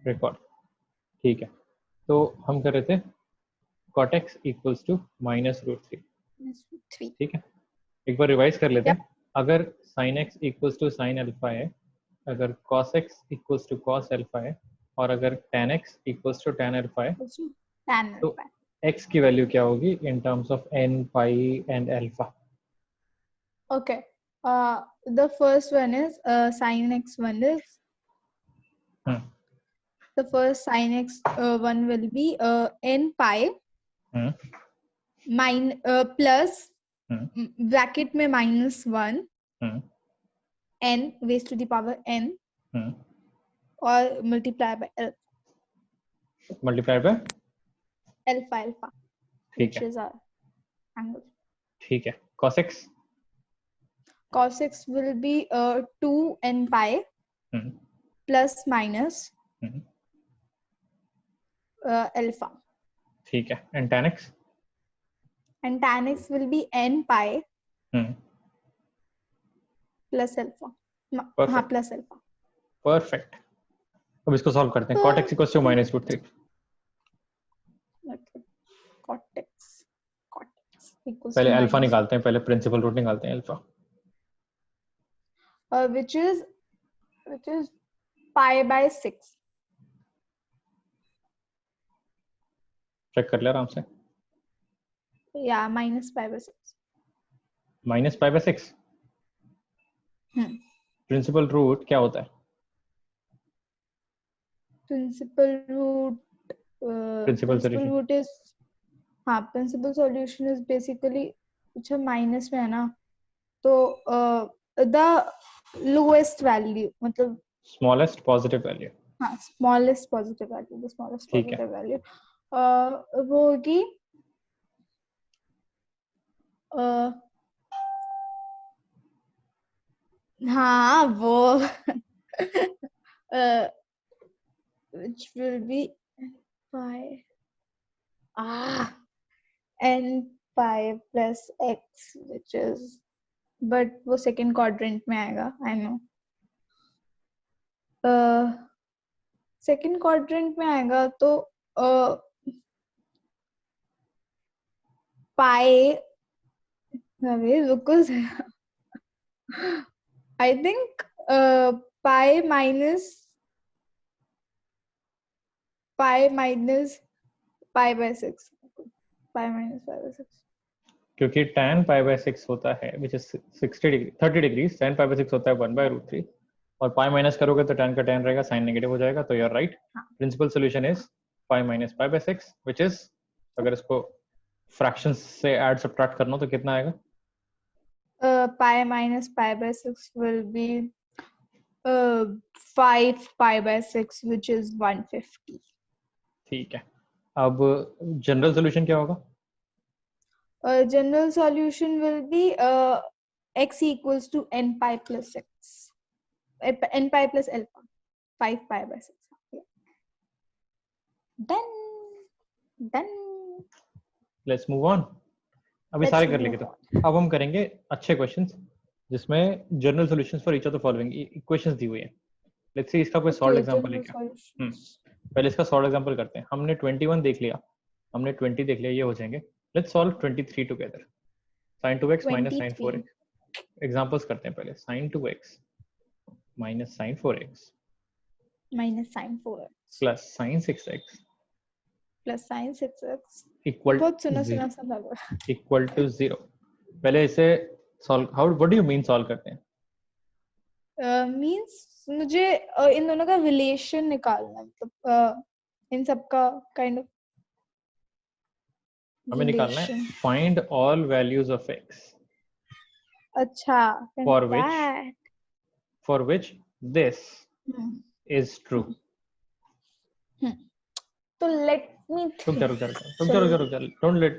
Record. ठीक है, तो हम कर रहे थे cot x इक्वल्स टू -√3। ठीक है, एक बार रिवाइज कर लेते हैं। अगर sin x equals to sin alpha है, अगर cos x equals to cos alpha है, और अगर tan x equals to tan alpha है, तो x की वैल्यू क्या होगी in terms of n, pi and alpha? Okay. The first one is sin x one is the first sin x one will be n pi plus bracket में -1 n raised to the power n और multiply by alpha which is our angle. ठीक है, cos x will be 2n pi plus minus alpha. ठीक है, and tan x will be n pi plus alpha. हाँ, plus alpha. Perfect. अब इसको solve करते हैं। cot x equals to -√3। cot x equals पहले to अल्फा निकालते हैं, पहले प्रिंसिपल रूट निकालते हैं alpha. which is pi by 6. Check कर ले आराम से। Yeah, minus pi by 6. -π/6। Principal root क्या होता है? Principal root is principal solution is basically अच्छा माइनस में है ना, तो the lowest value मतलब स्मॉलेस्ट पॉजिटिव वैल्यू। हाँ, smallest positive value, the smallest positive value वो होगी हाँ वो which will be pi n pi plus x which is but वो second quadrant में आएगा, I know. second quadrant में आएगा तो pi because I think pi minus pi by 6. pi minus pi by 6. क्योंकि tan π/6 होता है which is 30 डिग्रीज, tan π/6 होता है 1/√3, और पाई माइनस करोगे तो tan का tan रहेगा, साइन नेगेटिव हो जाएगा, तो you are right. Principal solution is pi minus π/6 which is, अगर इसको फ्रैक्शंस से ऐड सब्ट्रैक्ट करना हो तो कितना आएगा? pi minus pi by 6 will be 5 pi by 6 which is 150. ठीक है, अब जनरल सॉल्यूशन क्या होगा? General solution will be x equals to n pi plus 6, n pi plus alpha, 5 pi by 6. Done. Let's move on. अभी सारे कर लेंगे। तो अब हम करेंगे अच्छे क्वेश्चंस जिसमें general solutions for each of the following equations दी हुई है। लेट्स सी इसका कोई सॉल्व एग्जांपल है क्या? पहले इसका सॉल्व एग्जांपल करते हैं। हमने 21 देख लिया, हमने 20 देख लिया, ये हो जाएंगे। Let's solve 23 together. sin 2x minus sin 4x। Examples करते हैं पहले। sin 2x minus sin 4x plus sin 6x plus sin 6x equal to 0। पहले इसे solve, how what do you mean solve करते हैं? मींस मुझे इन दोनों का रिलेशन निकालना, मतलब इन सब का काइंड ऑफ हमें निकालना है find all values of x अच्छा for which this is true। तो लेट मी रुक जा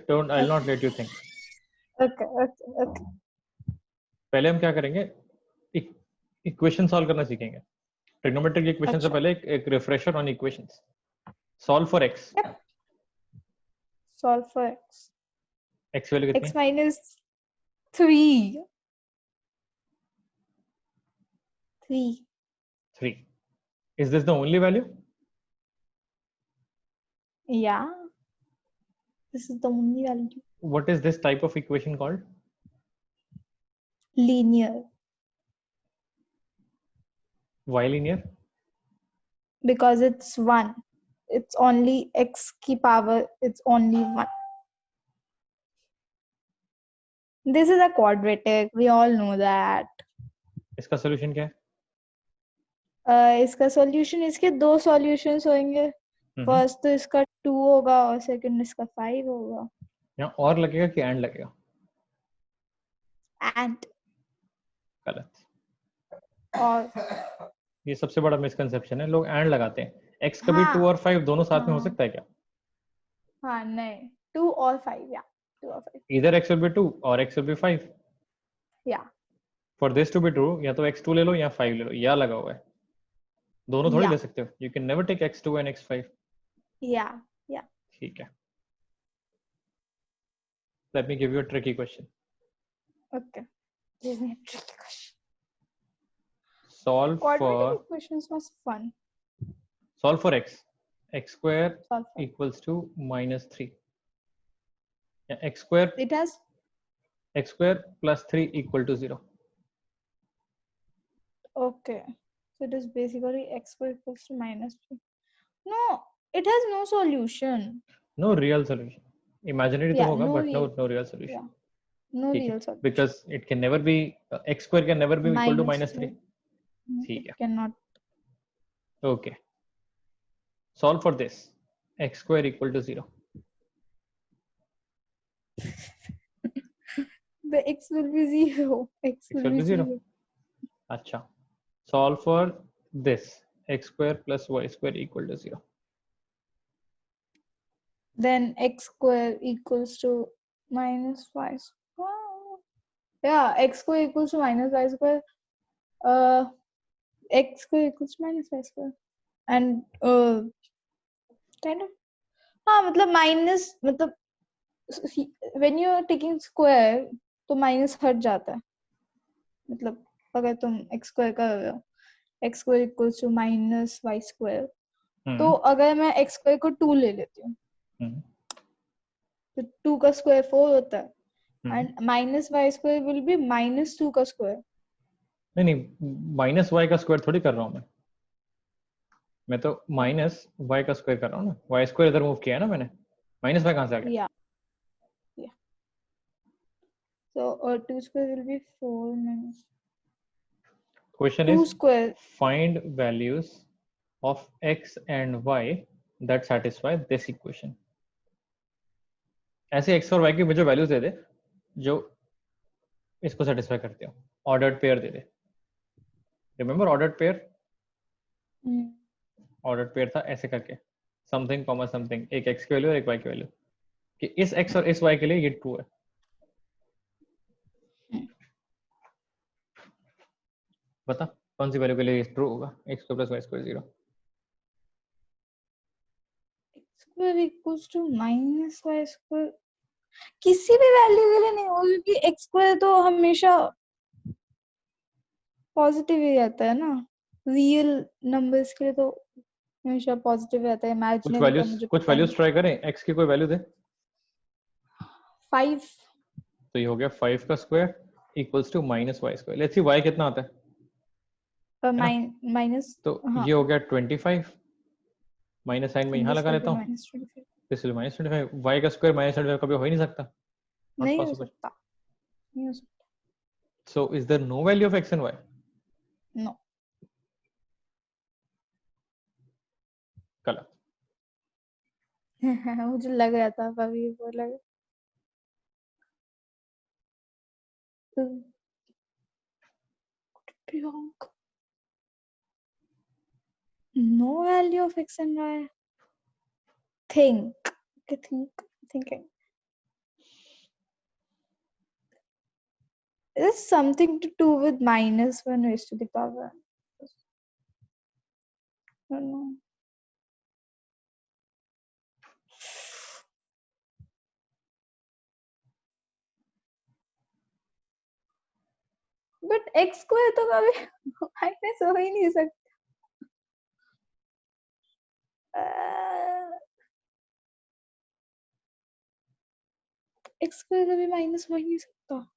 don't I'll not let you think। okay पहले हम क्या करेंगे, इक्वेशन सॉल्व करना सीखेंगे। ट्रिग्नोमेट्रिक इक्वेशन से पहले एक refresher on equations. Solve for x। Solve for x value कितनी? x minus 3 3। Is this the only value? Yeah, this is the only value. What is this type of equation called? Linear, Y linear? because it's 1. It's only x की power, it's only 1. This is a quadratic, we all know that. इसका solution क्या है? इसका solution, इसके 2 solutions होंगे. First तो इसका 2 होगा और सेकंड इसका 5 होगा. यहाँ और लगेगा कि एंड लगेगा? एंड. गलत. और ये सबसे बड़ा मिसकंसेप्शन है, लोग एंड लगाते हैं. x कभी 2 और 5 दोनों साथ में हो सकता है क्या? हाँ, नहीं, 2 और 5, या 2 और 5. Either x will be 2 or x will be 5. या For this to be true, या तो x2 ले लो या 5 ले लो, या लगा हुआ है. दोनों थोड़ी Yeah. ले सकते हो. You can never take x2 and x5. या. ठीक है. Let me give you a tricky question. Okay. Give me a tricky question. Solve Quadratic equations was fun. x. X square Solve for. equals to minus 3. Yeah, x square It has. x square plus 3 equal to 0. Okay. So it is basically x square equals to minus 3. No, it has no solution. No real solution. Imaginary Yeah, तो होगा, no but real. no real solution. Yeah. No ठीक है. real solution. Because it can never be x square can never be equal to minus 3. ठीक है. Cannot. Okay. Solve for this. X square equal to 0. The x will be 0. X will be 0. अच्छा. Solve for this. X square plus y square equal to 0. Then x square equals to minus y square. Yeah, x square equals to minus y square. X square equals to minus y square. And kind of. हाँ, मतलब minus, मतलब when you are taking square तो minus हट जाता है. मतलब अगर तुम x square कर रहे हो, x square equals to minus y square. तो अगर मैं x square को 2 ले लेती हूँ, तो 2 का square 4 होता है. And minus y square will be minus 2 का square. नहीं, माइनस y का स्क्वायर थोड़ी कर रहा हूँ मैं तो माइनस y का स्क्वायर कर रहा हूँ ना. y स्क्वायर इधर मूव किया है ना मैंने. माइनस y कहाँ से आ गया? Yeah. So 2 square will be 4 minus. Question 2 is square. Find values of x and y that satisfy this equation. ऐसे x और y की मुझे वैल्यूज दे दे जो इसको सेटिस्फाई करते हो. ऑर्डर्ड पेयर दे दे. Remember ordered pair? Ordered pair था ऐसे करके, समथिंग कॉमा समथिंग, एक x की वैल्यू और एक y की वैल्यू, कि इस x और इस y के लिए ये ट्रू है. बता कौन सी वैल्यू के लिए ये ट्रू होगा? x square plus y square 0. x square equals to minus y square. किसी भी वैल्यू के लिए नहीं होगा, क्योंकि x square तो हमेशा पॉजिटिव ही रहता है ना. रियल नंबर्स के लिए तो हमेशा पॉजिटिव रहता है. इमेजिनरी का मुझे कुछ वैल्यूज ट्राई करें. x की कोई वैल्यू दे. 5. तो ये हो गया 5 का square equals to minus y square. Let's see y कितना आता है. माइनस, तो ये हो गया 25. माइनस साइन में यहाँ लगा लेता हूँ. This will minus 25. y का स्क्वायर माइनस 25 कभी हो ही नहीं सकता. नहीं हो सकता. So is there no value of x and y? No. गलत. मुझे लग रहा था अभी वो लग. No value of x and y. Thinking. It's something to do with minus 1 raised to the power. I don't know. But x square तो कभी minus हो ही नहीं सकता. x स्क्वायर कभी माइनस हो ही नहीं सकता।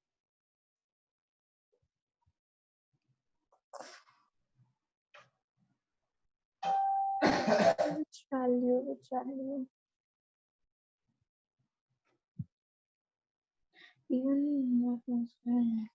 which value even what was there?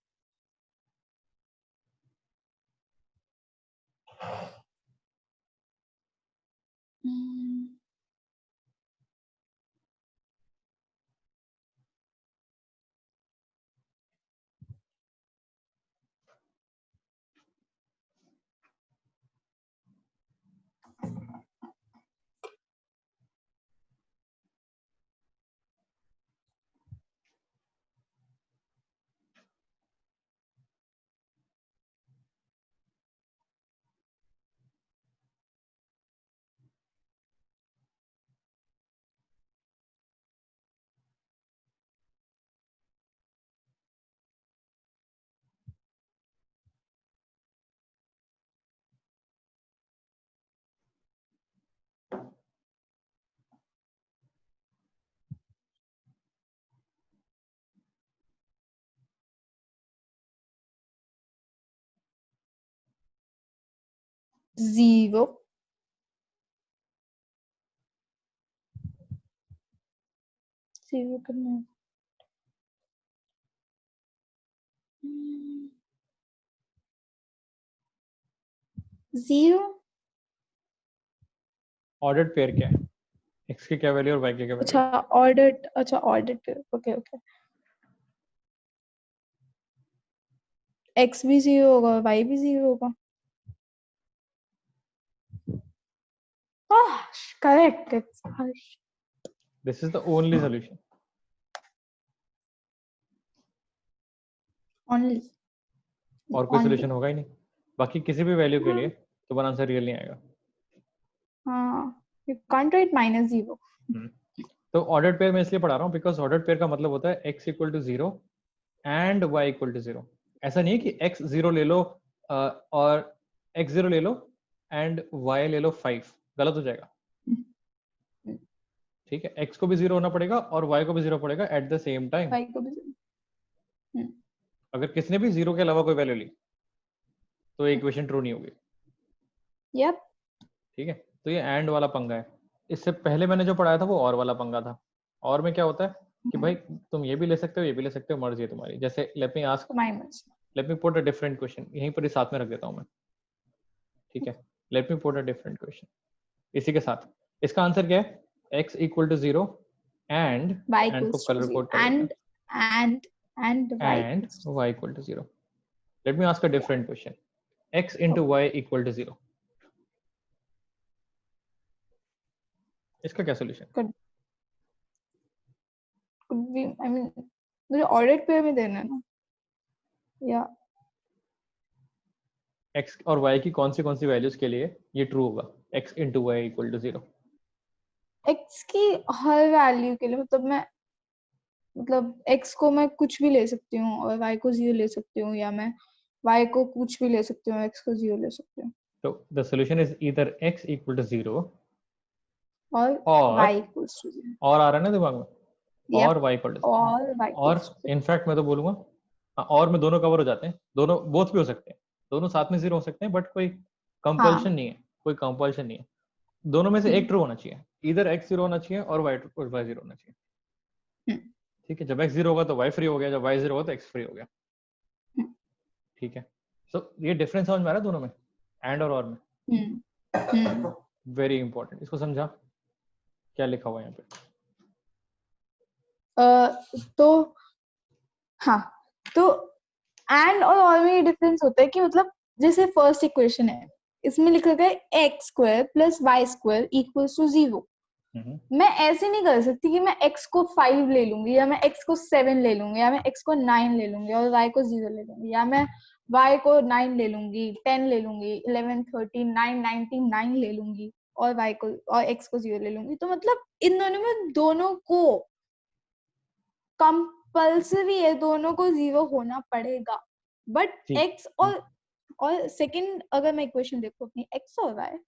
Zero. Zero करना है। Zero. ऑर्डर्ड पेयर क्या है? x की क्या वैल्यू और y की क्या वैल्यू? अच्छा ordered, अच्छा ordered, okay okay. x भी 0 होगा y भी 0 होगा। Correct, it's harsh. This is the only solution. Only. और कोई Only. सोल्यूशन होगा ही नहीं, बाकी किसी भी वैल्यू के लिए तो वन आंसर रियल नहीं आएगा। हाँ, you can't write minus 0. तो ऑर्डर्ड पेयर में इसलिए पढ़ा रहा हूँ बिकॉज ऑर्डर्ड पेयर का मतलब होता है x equal to 0 and y equal to 0। ऐसा नहीं है कि x 0 ले लो और x 0 ले लो एंड y ले लो 5, गलत हो जाएगा। ठीक है, x को भी 0 होना पड़ेगा और y को भी 0 पड़ेगा at the same time. y को भी 0. अगर किसने भी 0 के अलावा कोई वैल्यू ली तो इक्वेशन ट्रू नहीं होगी। Yep. ठीक है, तो ये एंड वाला पंगा है। इससे पहले मैंने जो पढ़ाया था वो और वाला पंगा था। और में क्या होता है कि भाई तुम ये भी ले सकते हो, ये भी ले सकते हो, मर्जी है तुम्हारी। जैसे late me put a different question, यहीं पर ही साथ में रख देता हूं मैं। ठीक है, let me put a different question इसी के साथ। इसका आंसर क्या है? x equal to 0 and y and को equals to कलर 0 कोड कर देते and y हैं equals to y equal to 0। Let me ask a different question, x into y equal to 0, इसका क्या solution? could be, I mean, मुझे ordered pair में देना है ना, या x और y की कौन सी वैल्यूज के लिए ये ट्रू होगा? x into y equal to 0। x की हर वैल्यू के लिए मतलब x को मैं कुछ भी ले सकती हूँ और y को 0 ले सकती हूँ, या मैं y को कुछ भी ले सकती हूँ, x को 0 ले सकती हूँ। तो the solution is either x equal to 0 और और y equals to 0. और आ रहा है ना दिमाग में, Yep. और y इक्वल टू 0। और y और equals to 0. इनफैक्ट मैं तो बोलूंगा और में दोनों कवर हो जाते हैं, दोनों बोथ भी हो सकते हैं, दोनों साथ में 0 हो सकते हैं, बट कोई कंपल्शन नहीं है, कोई कंपल्शन नहीं है। दोनों में से एक ट्रू होना चाहिए, इधर x 0 होना चाहिए और y 0 होना चाहिए। ठीक है, जब x 0 होगा तो y फ्री हो गया, जब y 0 होगा तो x फ्री हो गया। ठीक है, तो ये डिफरेंस समझ में आ रहा है दोनों में, एंड और में। वेरी इंपॉर्टेंट, इसको समझा क्या लिखा हुआ है यहाँ पे? तो हाँ, तो एंड और में ये डिफरेंस होता है कि मतलब जैसे फर्स्ट इक्वेशन है, इसमें लिखा गया है x square plus y square equals to 0। मैं ऐसे नहीं कर सकती कि मैं x को 5 ले लूंगी, या मैं x को 7 ले लूंगी, या मैं x को 9 ले लूंगी और y को 0 ले लूंगी, या मैं y को 9 ले लूंगी, 10 ले लूंगी, 11 13 9 99 ले लूंगी और y को और x को 0 ले लूंगी। तो मतलब इन दोनों में दोनों को कंपल्सरी है, दोनों को 0 होना पड़ेगा। बट x और सेकंड अगर मैं इक्वेशन देखूं अपनी x और y,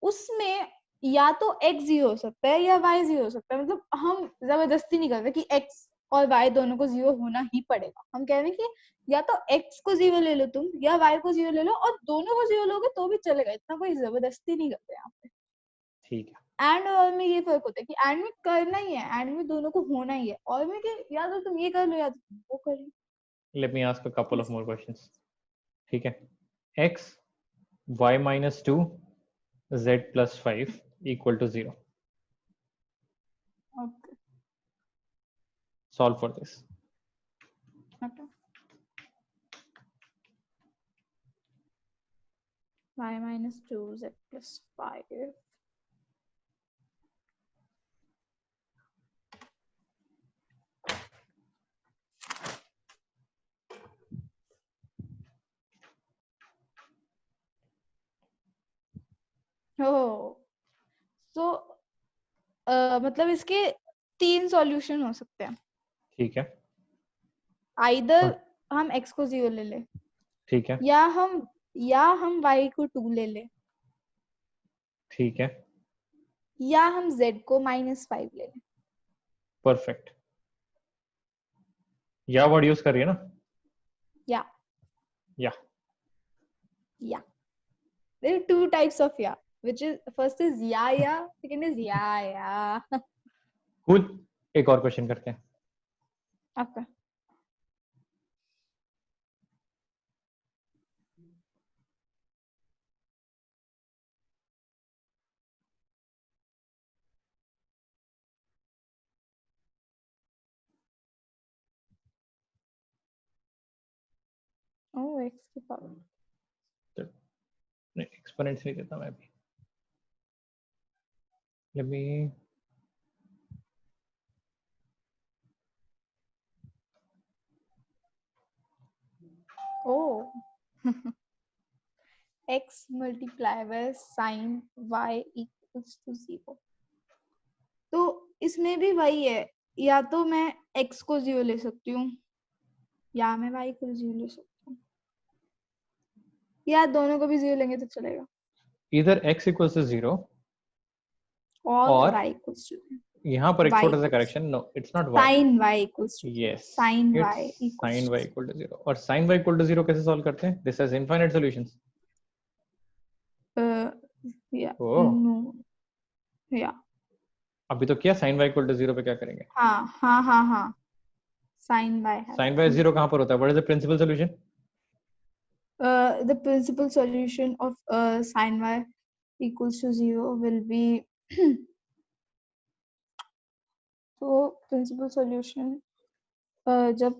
उसमें या तो x 0 हो सकता है या y 0 हो सकता है। मतलब हम जबरदस्ती नहीं करते कि x और y दोनों को 0 होना ही पड़ेगा। हम कह रहे हैं कि या तो x को 0 ले लो तुम या y को 0 ले लो, और दोनों को 0 लोगे तो भी चलेगा, इतना कोई जबरदस्ती नहीं करते यहाँ पे। ठीक है। एंड और में ये फर्क होता है कि एंड में करना ही है, एंड में दोनों को होना ही है, और में कि या तो तुम ये कर लो या तो तुम वो कर लो। Let me ask a couple of more questions. ठीक है, x y minus 2 z plus 5 equal to 0. Okay. Solve for this. Okay. y minus 2 z plus 5. Oh. So मतलब इसके 3 सॉल्यूशन हो सकते हैं। ठीक है, आइदर हम x को 0 ले ले, ठीक है, या हम y को 2 ले ले, ठीक है, या हम z को -5 ले ले। परफेक्ट। या वर्ड यूज कर रही है ना? या या there are 2 types of ya, which is first is ya, second is ya. Cool. एक और क्वेश्चन करते हैं। Okay. Oh, x की पावर। नहीं, एक्सपोनेंट्स नहीं देता मैं अभी। Let me Oh. x multiply by sin y equals to 0. तो इसमें भी वही है, या तो मैं x को 0 ले सकती हूँ या मैं y को 0 ले सकती हूँ, या दोनों को भी 0 लेंगे तो चलेगा, either x equals to 0 और और y equals to यहाँ पर एक y छोटा सा equals correction, no it's not y, sin y equals to yes, sin y it's equals sin to y equal to 0। और sin y equal to 0 कैसे solve करते हैं? This has infinite solutions। yeah oh, no yeah अभी तो किया, sin y equal to 0 पे क्या करेंगे? हाँ sin y has sin y 0 कहाँ पर होता है? What is the principal solution? the principal solution of sin y equals to 0 will be तो प्रिंसिपल सॉल्यूशन जब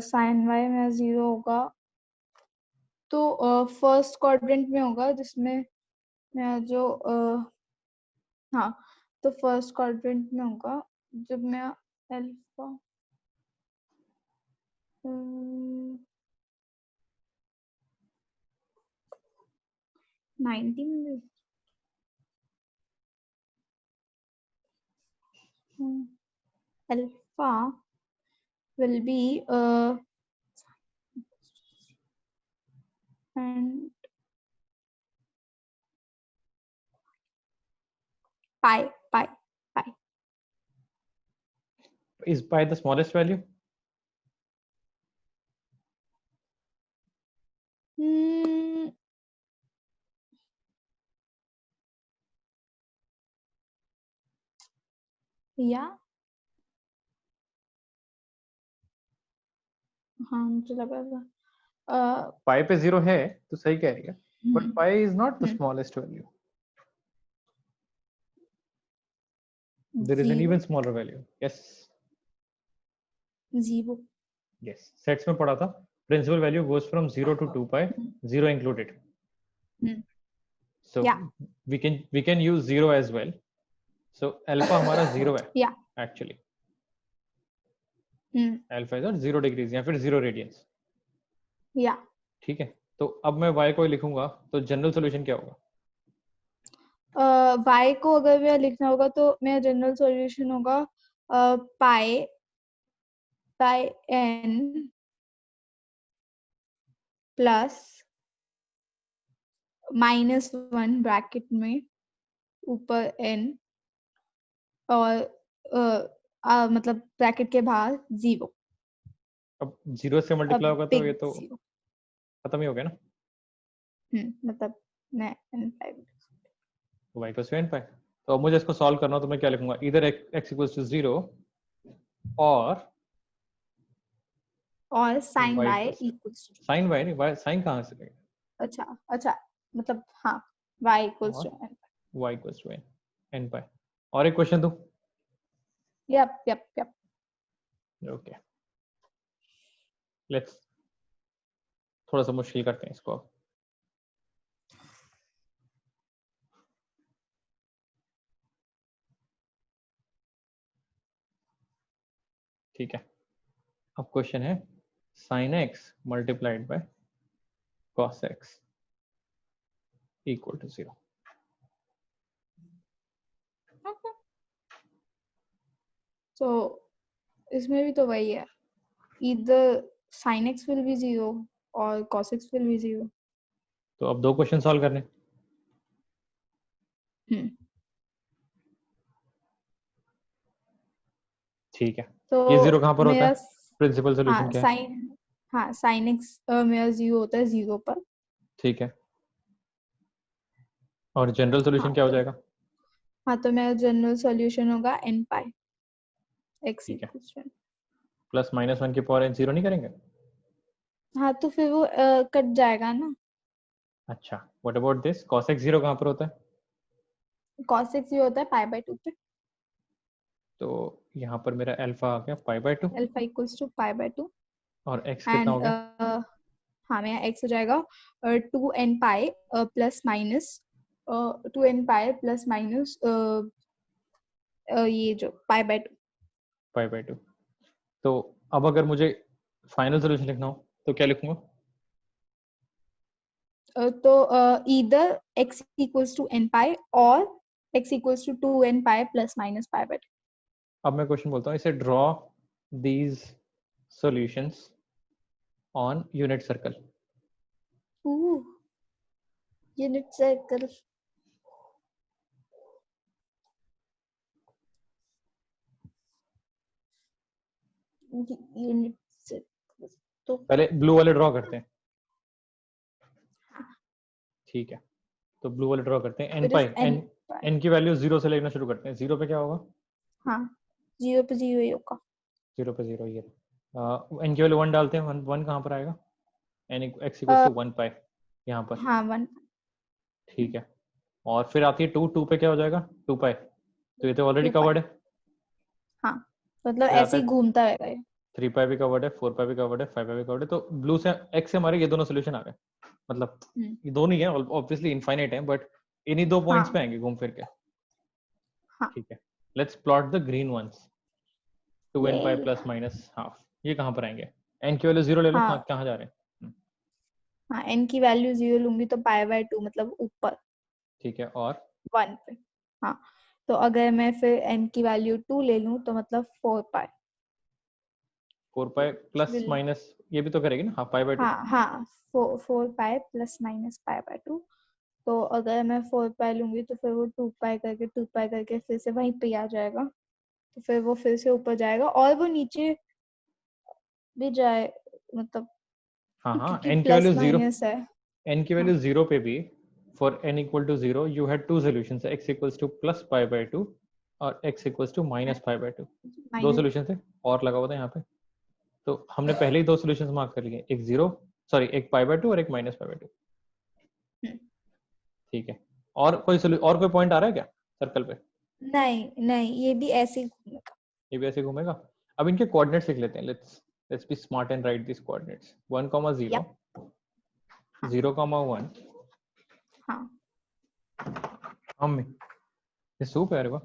sin y में 0 होगा तो फर्स्ट क्वाड्रेंट में होगा, जिसमें मैं जो हाँ, तो फर्स्ट क्वाड्रेंट में होगा जब मैं alpha 19 alpha will be and pi. Is pi the smallest value? या हाँ, मुझे लगा था pi पे 0 है तो सही कह रही है, but pi is not the hmm, smallest value. There is an 0 even smaller value. Yes, 0 yes. Sets में पढ़ा था, principal value goes from 0 to 2 pi, 0 included. So yeah we can use 0 as well. So alpha हमारा 0 है yeah actually. Alpha is at 0 degrees या फिर 0 radians. yeah ठीक है, तो अब मैं y को लिखूंगा तो जनरल सॉल्यूशन क्या होगा? y को अगर मैं लिखना होगा तो मेरा जनरल सॉल्यूशन होगा पाई n प्लस -1 ब्रैकेट में ऊपर n और मतलब ब्रैकेट के बाहर 0, अब 0 से मल्टीप्लाई होगा तो बिग ये तो 0। खत्म ही हो गया ना, मतलब मैं n5 y equals to n pi. तो अब मुझे इसको सॉल्व करना हो तो मैं क्या लिखूंगा, इधर x इक्वल्स टू 0 और और sin y y equals to equals to, sin y नहीं, y sin कहाँ से लेंगे, अच्छा मतलब हाँ y इक्वल्स और to n। y equals to n pi. और एक क्वेश्चन दूं, यप ओके लेट्स थोड़ा सा मुश्किल करते हैं इसको अब। ठीक है, अब क्वेश्चन है sin x multiplied by cos x equal to 0। तो इसमें भी तो वही है, either sin x will be 0 और cos x will be 0। तो अब दो क्वेश्चन सॉल्व करने, ठीक है। तो ये 0 कहाँ पर होता मेरा है, प्रिंसिपल सोल्यूशन क्या है, sin x मेरा 0 होता है 0 पर। ठीक है, और जनरल सोल्यूशन क्या हो जाएगा, तो मेरा जनरल सॉल्यूशन होगा n पाई x ठीक है, इक्वल्स टू। प्लस माइनस 1 की पावर n 0 नहीं करेंगे, तो फिर वो कट जाएगा ना। अच्छा what about this, cos x 0 कहाँ पर होता है, cos x ये होता है पाई बाय 2 पे, तो यहाँ पर मेरा अल्फा आ गया pi by 2 alpha equals to pi by 2 और x कितना एंड हो गया, मेरा x हो जाएगा 2n pi plus minus 2n pi plus minus ये जो पाई बाय 2। Pi by 2। तो अब अगर मुझे फाइनल सोल्यूशन लिखना हो तो क्या लिखूंगा, तो इधर x equals to n pi और x equals to 2n pi plus minus pi by 2। अब मैं क्वेश्चन बोलता हूँ, इसे draw these solutions on unit circle, unit circle unit circle तो पहले ब्लू वाले ड्रॉ करते हैं, ठीक है, तो ब्लू वाले ड्रॉ करते हैं, n पाई n की वैल्यू 0 से लेना शुरू करते हैं, 0 पे क्या होगा, 0 पे 0 ही होगा, 0 पे 0 ये n की वैल्यू 1 डालते हैं, 1 कहाँ पर आएगा, n x इक्वल्स टू 1 पाई यहाँ पर, 1 ठीक है, और फिर आती है 2 पे क्या हो जाएगा 2 पाई, तो ये तो ऑलरेडी 2 पाई। कवर्ड है, मतलब फिर आता ऐसे ही है घूमता रहेगा ये। 3 पाई भी कवर्ड है, 4 पाई भी कवर्ड है, 5 पाई भी कवर्ड है, तो ब्लू से x से हमारे ये दोनों सोल्यूशन आ गए, मतलब ये दोनों ही है ऑब्वियसली इनफाइनाइट है, बट इन्हीं दो पॉइंट्स पे आएंगे घूम फिर के, ठीक है, let's plot the green ones, 2n pi plus minus half, ये कहाँ पर आएंगे, n की वैल्यू 0 ले लो, कहाँ जा रहे हैं, n की वैल्यू 0 लूंगी तो पाई बाय 2 मतलब ऊपर, ठीक है, और 1 पे। तो अगर मैं फिर n की वैल्यू 2 ले लूं तो मतलब 4 पाई 4 पाई प्लस माइनस ये भी तो करेगी ना, half pi by 2, 4 pi plus minus pi by 2। तो अगर मैं 4 पाई लूंगी तो फिर वो 2 पाई करके फिर से वहीं पे आ जाएगा, तो फिर वो फिर से ऊपर जाएगा और वो नीचे भी जाए, मतलब क्योंकि n की प्लस वैल्यू 0, माइनस है। n की वैल्यू 0 पे भी for n equal to 0 you had two solutions, x equals to plus pi by 2 और x equals to minus pi by 2, दो सॉल्यूशन थे और लगा हुआ था यहाँ पे, तो हमने पहले ही दो सॉल्यूशंस मार्क कर लिए, एक 0 सॉरी एक पाई बाय 2 और एक माइनस पाई बाय 2, ठीक है, और कोई पॉइंट आ रहा है क्या सर्कल पे, नहीं ये भी ऐसे ही घूमेगा। ये भी ऐसे घूमेगा, अब इनके कोऑर्डिनेट्स लिख लेते हैं, let's be smart and right this coordinates, 1, 0 0, 1 हम ये सूप है, अरे वाह,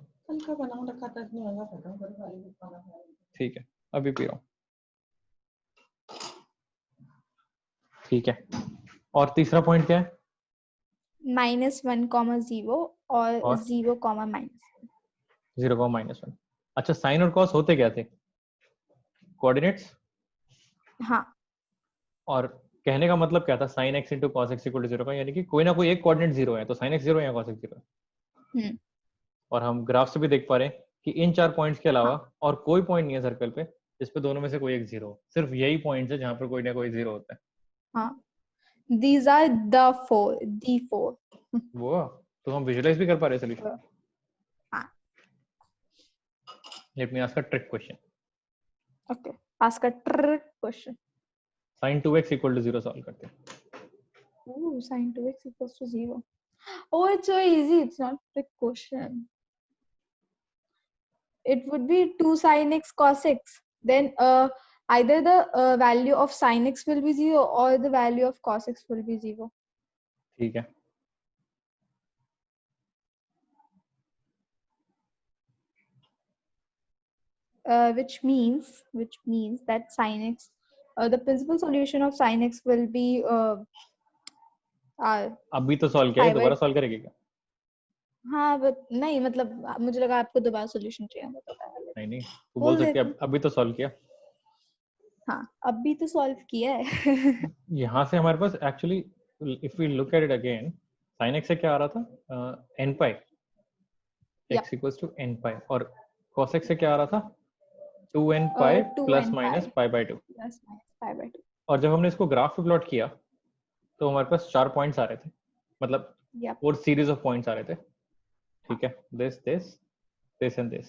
ठीक है अभी पी रहा हूँ, ठीक है, और तीसरा पॉइंट क्या है, -1, 0 और 0, -1। 0, -1, अच्छा साइन और कॉस होते क्या थे, कोऑर्डिनेट्स, और कहने का मतलब क्या था, sine x into cos x equal to 0 का, यानी कि कोई ना कोई एक कोऑर्डिनेट 0 है, तो साइन एक्स 0 है या कॉस एक्स 0 है, और हम ग्राफ से भी देख पा रहे हैं कि इन 4 पॉइंट्स के अलावा हाँ. और कोई पॉइंट नहीं है सर्कल पे जिस पे दोनों में से कोई एक जीरो हो. सिर्फ यही पॉइंट्स है जहां पर कोई ना कोई जीरो होता है. हाँ. These are the four. वो तो हम विजुअलाइज भी कर पा रहे हैं सॉल्यूशन. हाँ. Late me ask a trick question. Okay. Ask a trick question. sin 2x equal to 0 solve करते हैं. Ooh, sin 2x equals to 0. Oh, it's so easy. It's not a trick question. It would be 2 sin x cos x. Then either the value of sin x will be 0 or the value of cos x will be 0. ठीक है. Which means that sin x, the principal solution of sin x will be अभी तो solve किया है, दोबारा solve करेंगे क्या? हाँ but नहीं मतलब मुझे लगा आपको दोबारा सॉल्यूशन चाहिए होगा. नहीं तू बोल सकती है अभी तो सॉल्व किया. हाँ अभी तो सॉल्व किया है. यहाँ से हमारे पास actually if we look at it again sin x से क्या आ रहा था? n pi x equals to n pi और cos x से क्या आ रहा था? 2n pi plus minus pi by 2. और जब हमने इसको ग्राफ पे प्लॉट किया तो हमारे पास 4 पॉइंट्स आ रहे थे, मतलब 4 सीरीज ऑफ पॉइंट्स आ रहे थे. ठीक है, this and this.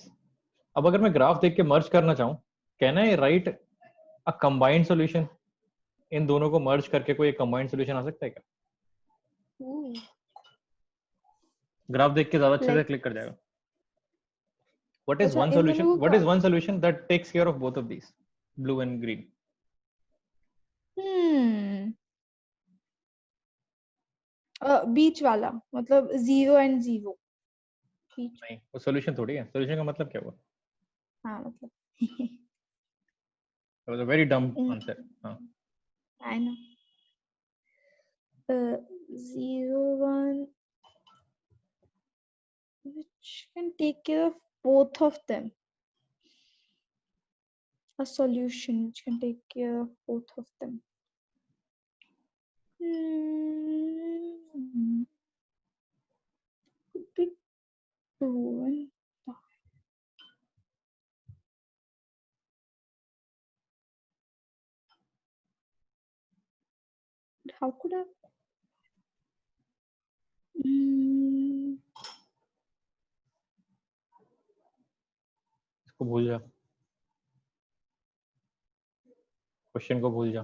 अब अगर मैं ग्राफ देख के मर्ज करना चाहूँ, can I write a combined solution? इन दोनों को मर्ज करके कोई एक कंबाइंड सॉल्यूशन आ सकता है क्या? ग्राफ देख के ज्यादा अच्छे से क्लिक कर जाएगा. What is one solution? What is one solution that takes care of both of these, blue and green? बीच वाला मतलब 0 and 0. नहीं, वो सॉल्यूशन थोड़ी है. सॉल्यूशन का मतलब क्या हुआ? हाँ मतलब That was a very dumb answer. हाँ. I know. 0 1 which can take care of both of them. A solution which can take care of both of them. Could be 2 and 5. How could I? इसको भूल जा, question को भूल जा.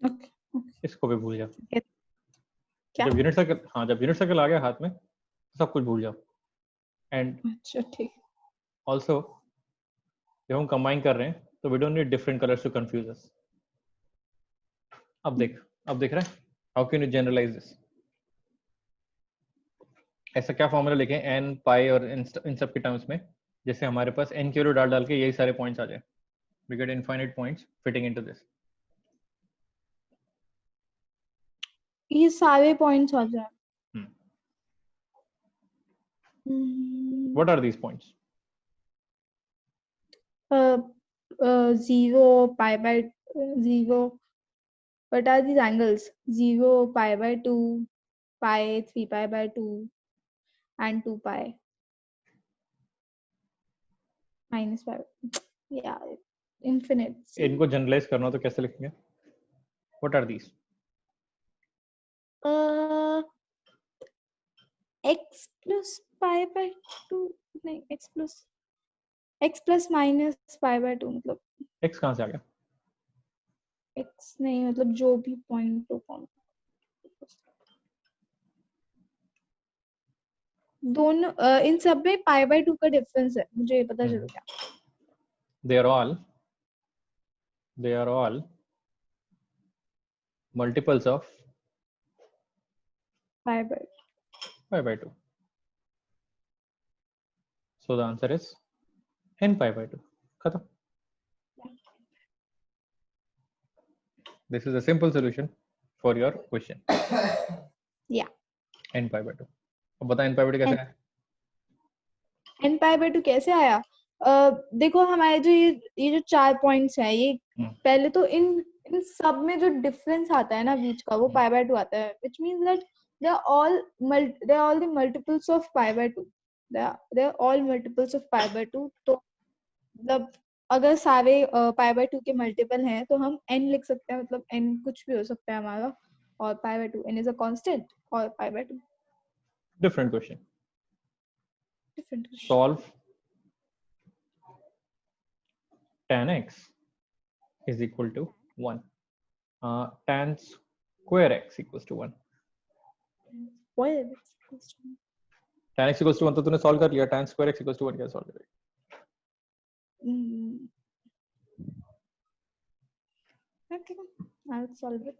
Okay. इसको भी भूल जा. क्या? जब यूनिट सर्कल आ गया हाथ में तो सब कुछ भूल जाओ. एंड अच्छा ठीक. ऑल्सो जब हम कंबाइन कर रहे हैं तो we don't need different colours to confuse us. अब देख रहा है, how can you generalise this? ऐसा क्या फॉर्मूला लिखें n पाई और इन सब के टर्म्स में जैसे हमारे पास n की वैल्यू डाल के यही सारे पॉइंट्स आ जाए. We get infinite points fitting into this. ये सारे पॉइंट्स आ जाए. What are these points? 0 pi by 0. What are these angles? 0 pi by 2 pi 3 pi by 2 and 2 pi minus pi. Yeah, infinite. इनको जनरलाइज करना तो कैसे लिखेंगे? What are these? X plus pi by 2 नहीं x plus minus pi by 2 मतलब x कहाँ से आ गया? x नहीं मतलब जो भी पॉइंट टू पॉइंट दोनों इन सब में pi by 2 का डिफरेंस है, मुझे ये पता चल गया. They are all multiples of pi by 2. So the answer is n pi by 2. खत्म. This is a simple solution for your question. Yeah. n pi by 2. अब बता n pi by 2 कैसे आया? n pi by 2 कैसे आया? देखो हमारे जो ये जो 4 पॉइंट्स हैं ये पहले तो इन सब में जो डिफरेंस आता है ना बीच का वो pi by 2 आता है, which means that they are all the multiples of pi by 2. they are all multiples of pi by 2. तो मतलब अगर सारे pi by 2 के मल्टीपल हैं तो हम n लिख सकते हैं, मतलब n कुछ भी हो सकता है हमारा, और pi by 2 n is a constant और pi by 2 Different question. different. Solve tan x is equal to 1. Tan square x equals to 1. Why is it equals to 1? Tan x equals to 1 तो तूने solve कर लिया, tan square x equals to 1 क्या solve करेगा? Okay, I'll solve it.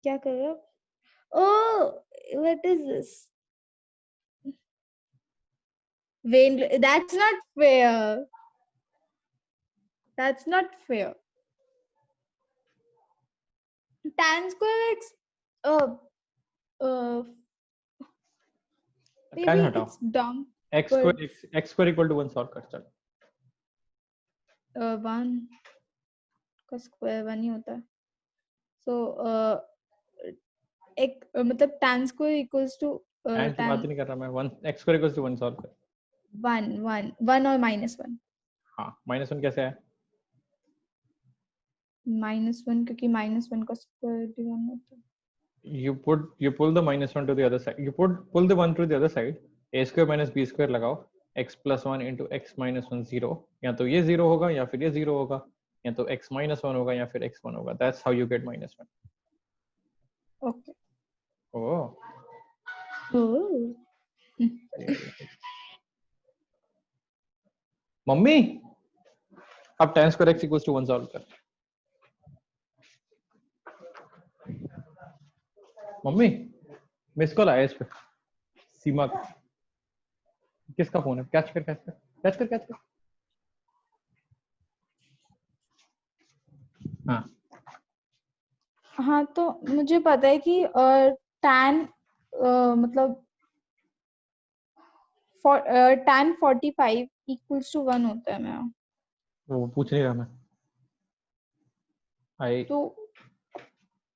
क्या कर रहे हो? Oh, what is this? Vain. That's not fair. That's not fair. Tan square x. Maybe tan हटाओ, it's dumb. x square equal to 1 solve कर चल. 1 का स्क्वायर 1 ही होता है. So एक मतलब tan square equals to tan की बात ही नहीं कर रहा मैं. 1 x square equals to 1 solve कर. 1 और -1. हाँ, -1 कैसे है? -1 क्योंकि -1 का स्क्वायर भी 1 होता है. You pull the -1 to the other side. You pull the 1 to the other side. A square minus b square लगाओ. x plus 1 into x minus 1 0. या तो ये 0 होगा या फिर ये 0 होगा, या तो x minus 1 होगा या फिर x 1 होगा. That's how you get -1. Okay. Oh. Mummy अब tan square x equals to 1 solve कर. मम्मी मिस कॉल आया इस पे, सीमा का. किसका फोन है? कैच कर. हाँ तो मुझे पता है कि tan मतलब tan 45 equals to 1 होता है. मैं वो पूछ नहीं रहा मैं. तो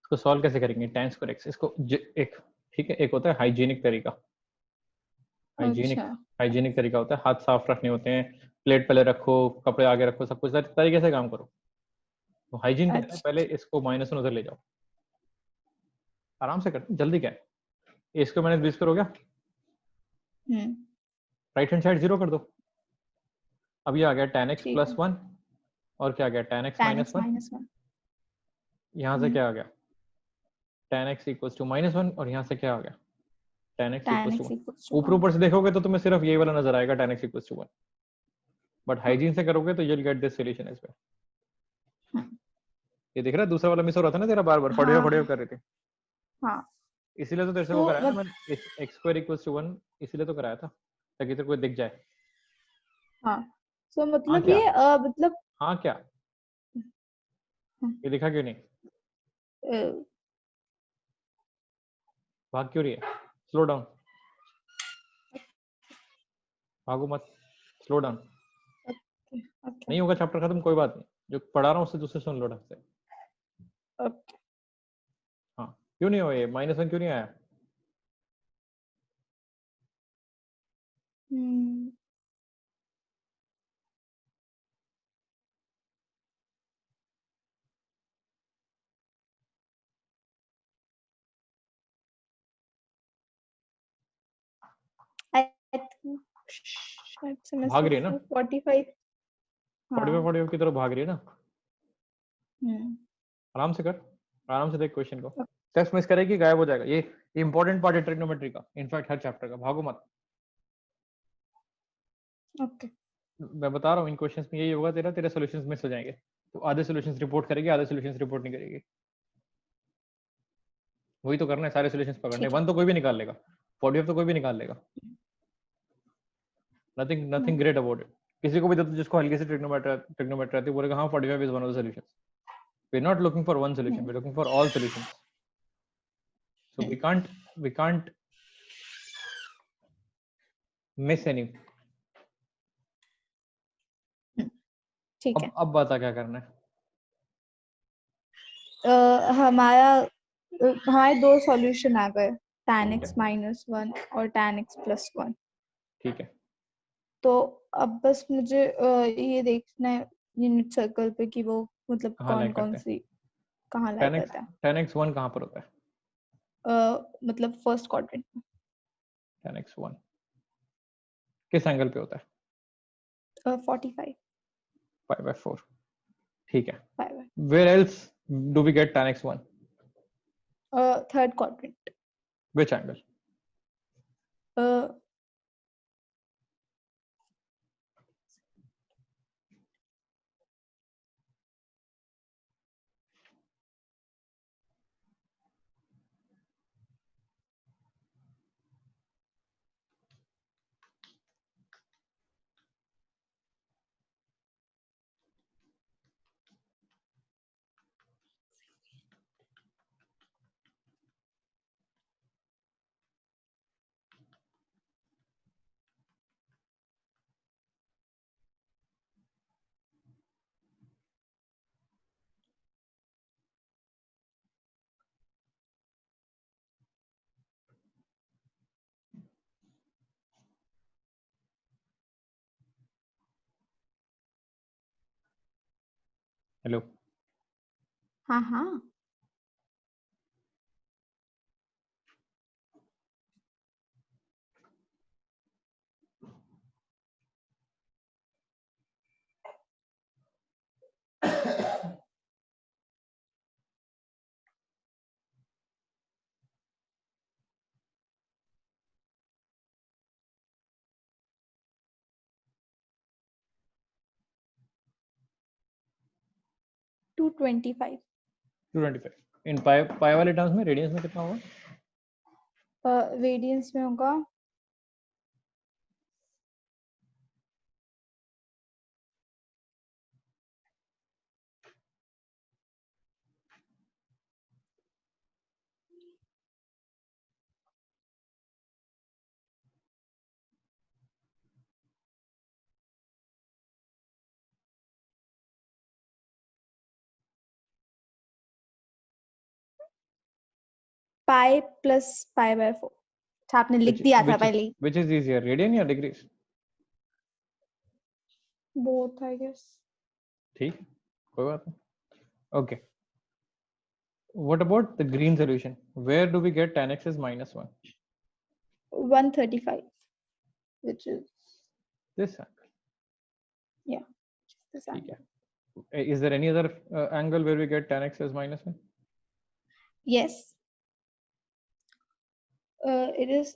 इसको सॉल्व कैसे करेंगे? tan square x इसको एक ठीक है, एक होता है हाइजीनिक तरीका. हाइजीनिक तरीका होता है, हाथ साफ रखने होते हैं, प्लेट पहले रखो, कपड़े आगे रखो, सब कुछ तरीके से काम करो. तो हाइजीन क्या है? पहले इसको -1 उधर ले जाओ, आराम से करते. जल्दी क्या है? a square minus b square हो गया. राइट हैंड साइड 0 कर दो. अब ये आ गया tan x plus 1 और क्या आ गया tan x minus 1. यहाँ से क्या आ गया? tan x equals to -1 और यहाँ से क्या आ गया? tan x equals to 1. ऊपर से देखोगे तो तुम्हें सिर्फ ये वाला नजर आएगा tan x equals to 1. But hygiene से करोगे तो you'll get this solution as well. ये देख रहा है दूसरा वाला मिस हो रहा था ना तेरा, बार-बार फड़ियो कर रहे थे. हाँ, इसीलिए तो तेरे से वो कराया ना मैंने, x square equals to 1 इसीलिए तो कराया था ताकि तेरे को दिख जाए. हाँ, so मतलब ये मतलब हाँ क्या ये दिखा क्यों नहीं? भाग क्यों रही है? स्लो डाउन, भागो मत, स्लो डाउन. नहीं होगा चैप्टर खत्म, कोई बात नहीं, जो पढ़ा रहा हूँ उससे दूसरे सुन लो ढंग से. हाँ, क्यों नहीं हो? ये -1 क्यों नहीं आया? भाग रही है ना 45 की तरफ भाग रही है ना. आराम से कर, आराम से देख क्वेश्चन को. टेक्स्ट मिस करेगी गायब हो जाएगा. ये इंपॉर्टेंट पार्ट है ट्रिग्नोमेट्री का, इनफैक्ट हर चैप्टर का. भागो मत. ओके, मैं बता रहा हूँ इन क्वेश्चंस में यही होगा तेरा, तेरे सॉल्यूशंस मिस हो जाएंगे. तो आधे सॉल्यूशंस रिपोर्ट करेगी, आधे सॉल्यूशंस रिपोर्ट नहीं करेगी. वही तो करना है, सारे सॉल्यूशंस पकड़ने. 1 तो कोई भी निकाल लेगा, 40 तो कोई भी निकाल लेगा. Nothing great about it. किसी को भी देते जिसको हल्की सी ट्रिग्नोमेट्री आती है, बोलेगा हाँ 45 is one of the solutions. We're not looking for one solution, we're looking for all solutions. So we can't miss any. ठीक है. अब बता क्या करना है. हमारे दो सॉल्यूशन आ गए, tan x -1 और tan x +1. ठीक है. तो अब बस मुझे ये देखना है यूनिट सर्कल पे कि वो मतलब कौन कौन सी कहाँ लाई करता है. tan x1 कहाँ पर होता है? मतलब फर्स्ट क्वाड्रेंट में. tan x1 किस एंगल पे होता है? 45. 5/4. ठीक है. 5. Where else do we get tan x1? Third quadrant. Which angle? uh, Hello. हाँ. 225. 225. इन पाई वाले टर्म्स में रेडियंस में कितना होगा? रेडियंस में होगा 5 + π/4. आपने लिख दिया था पहले. Which is easier, radian या degrees? Both, I guess. ठीक, कोई बात नहीं. Okay. What about the green solution? Where do we get tan x is -1? 135, which is This angle. Yeah, this angle. Is there any other angle where we get tan x as -1? Yes. It is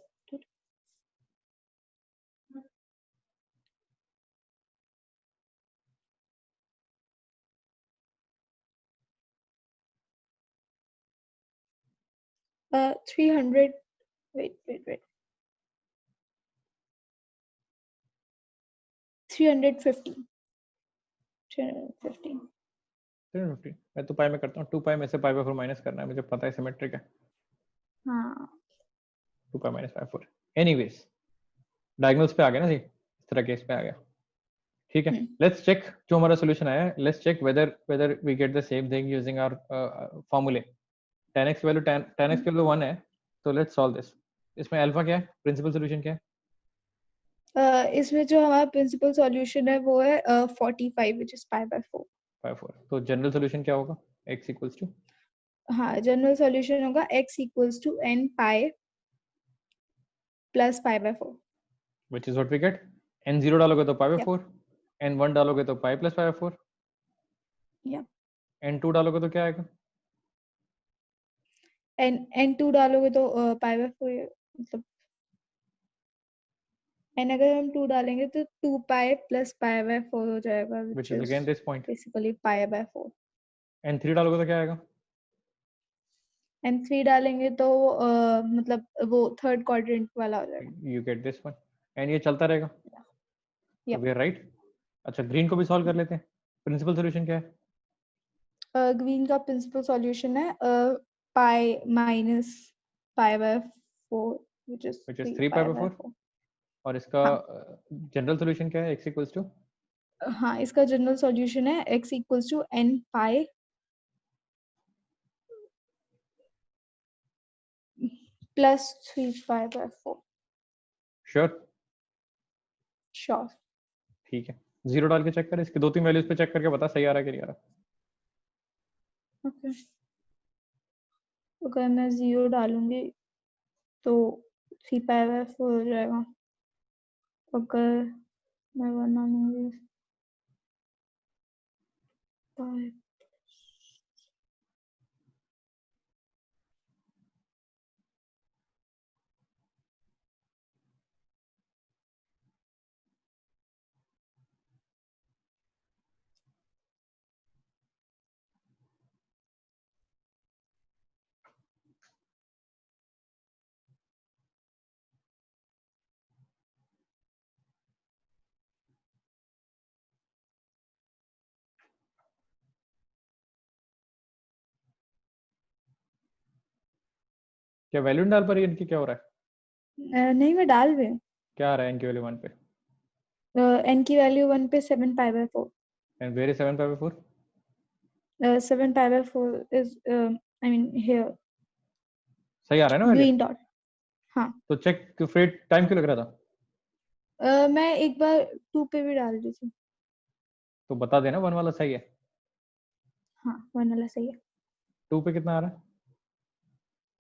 300. Wait. 350. 350. 350. मैं तो पाई में करता हूँ. 2 पाई में से π/4 minus करना है, मुझे पता है सिमेट्रिक है. हाँ. 2 पाई - π/4. Anyways, डायगोनल्स पे आ गया ना जी, इस तरह केस पे आ गया. ठीक है. लेट्स चेक जो हमारा सॉल्यूशन आया है. Let's check whether we get the same thing using our फॉर्मूले. tan x की वैल्यू tan x की वैल्यू 1 है, तो लेट्स सॉल्व दिस. इसमें अल्फा क्या है? प्रिंसिपल सॉल्यूशन क्या है? इसमें जो हमारा प्रिंसिपल सॉल्यूशन है वो है 45, which is π/4. π/4. तो जनरल सॉल्यूशन क्या होगा? x इक्वल्स टू, हाँ, जनरल सॉल्यूशन होगा x = n pi + π/4. which is what we get. n0 डालोगे तो π/4, n1 डालोगे तो pi + π/4, n2 डालोगे तो क्या आएगा? n2 डालोगे तो π/4, मतलब n अगर हम 2 डालेंगे तो 2 pi + π/4 हो जाएगा, which is again this point. basically π/4. n3 डालोगे तो क्या आएगा? n3 डालेंगे तो मतलब वो थर्ड क्वाड्रेंट वाला हो जाएगा. You get this one. and ये चलता रहेगा. Yep. We are right. अच्छा, ग्रीन को भी सॉल्व कर लेते हैं. प्रिंसिपल सॉल्यूशन क्या है? ग्रीन का प्रिंसिपल सॉल्यूशन है pi minus pi by 4 which is 3 pi pi by by 4. 4. और इसका हाँ जनरल सॉल्यूशन क्या है? x इक्वल्स टू हाँ, इसका जनरल सॉल्यूशन है x equals to n pi plus 3 pi by 4. Sure. Sure. ठीक है, जीरो डाल के चेक कर. इसके 2-3 वैल्यूज पे चेक करके बता सही आ रहा है कि नहीं आ रहा. ओके, अगर मैं 0 डालूंगी तो 3 पाई बाय 4 हो जाएगा. अगर मैं 1 डालूंगी पाई. क्या वैल्यू डाल पर इनकी क्या हो रहा है? नहीं, मैं डाल रही हूँ. क्या आ रहा है इनकी वैल्यू 1 पे? n की वैल्यू 1 पे 7 pi by 4. And where is 7 pi by 4? 7 pi by 4 is I mean here सही आ रहा है ना वैल्यू? green dot. हाँ. तो चेक फिर टाइम क्यों लग रहा था? मैं एक बार 2 पे भी डाल रही थी. तो बता देना 1 वाला सही है. हाँ, 1 वाला सही है. 2 पे कितना आ रहा है?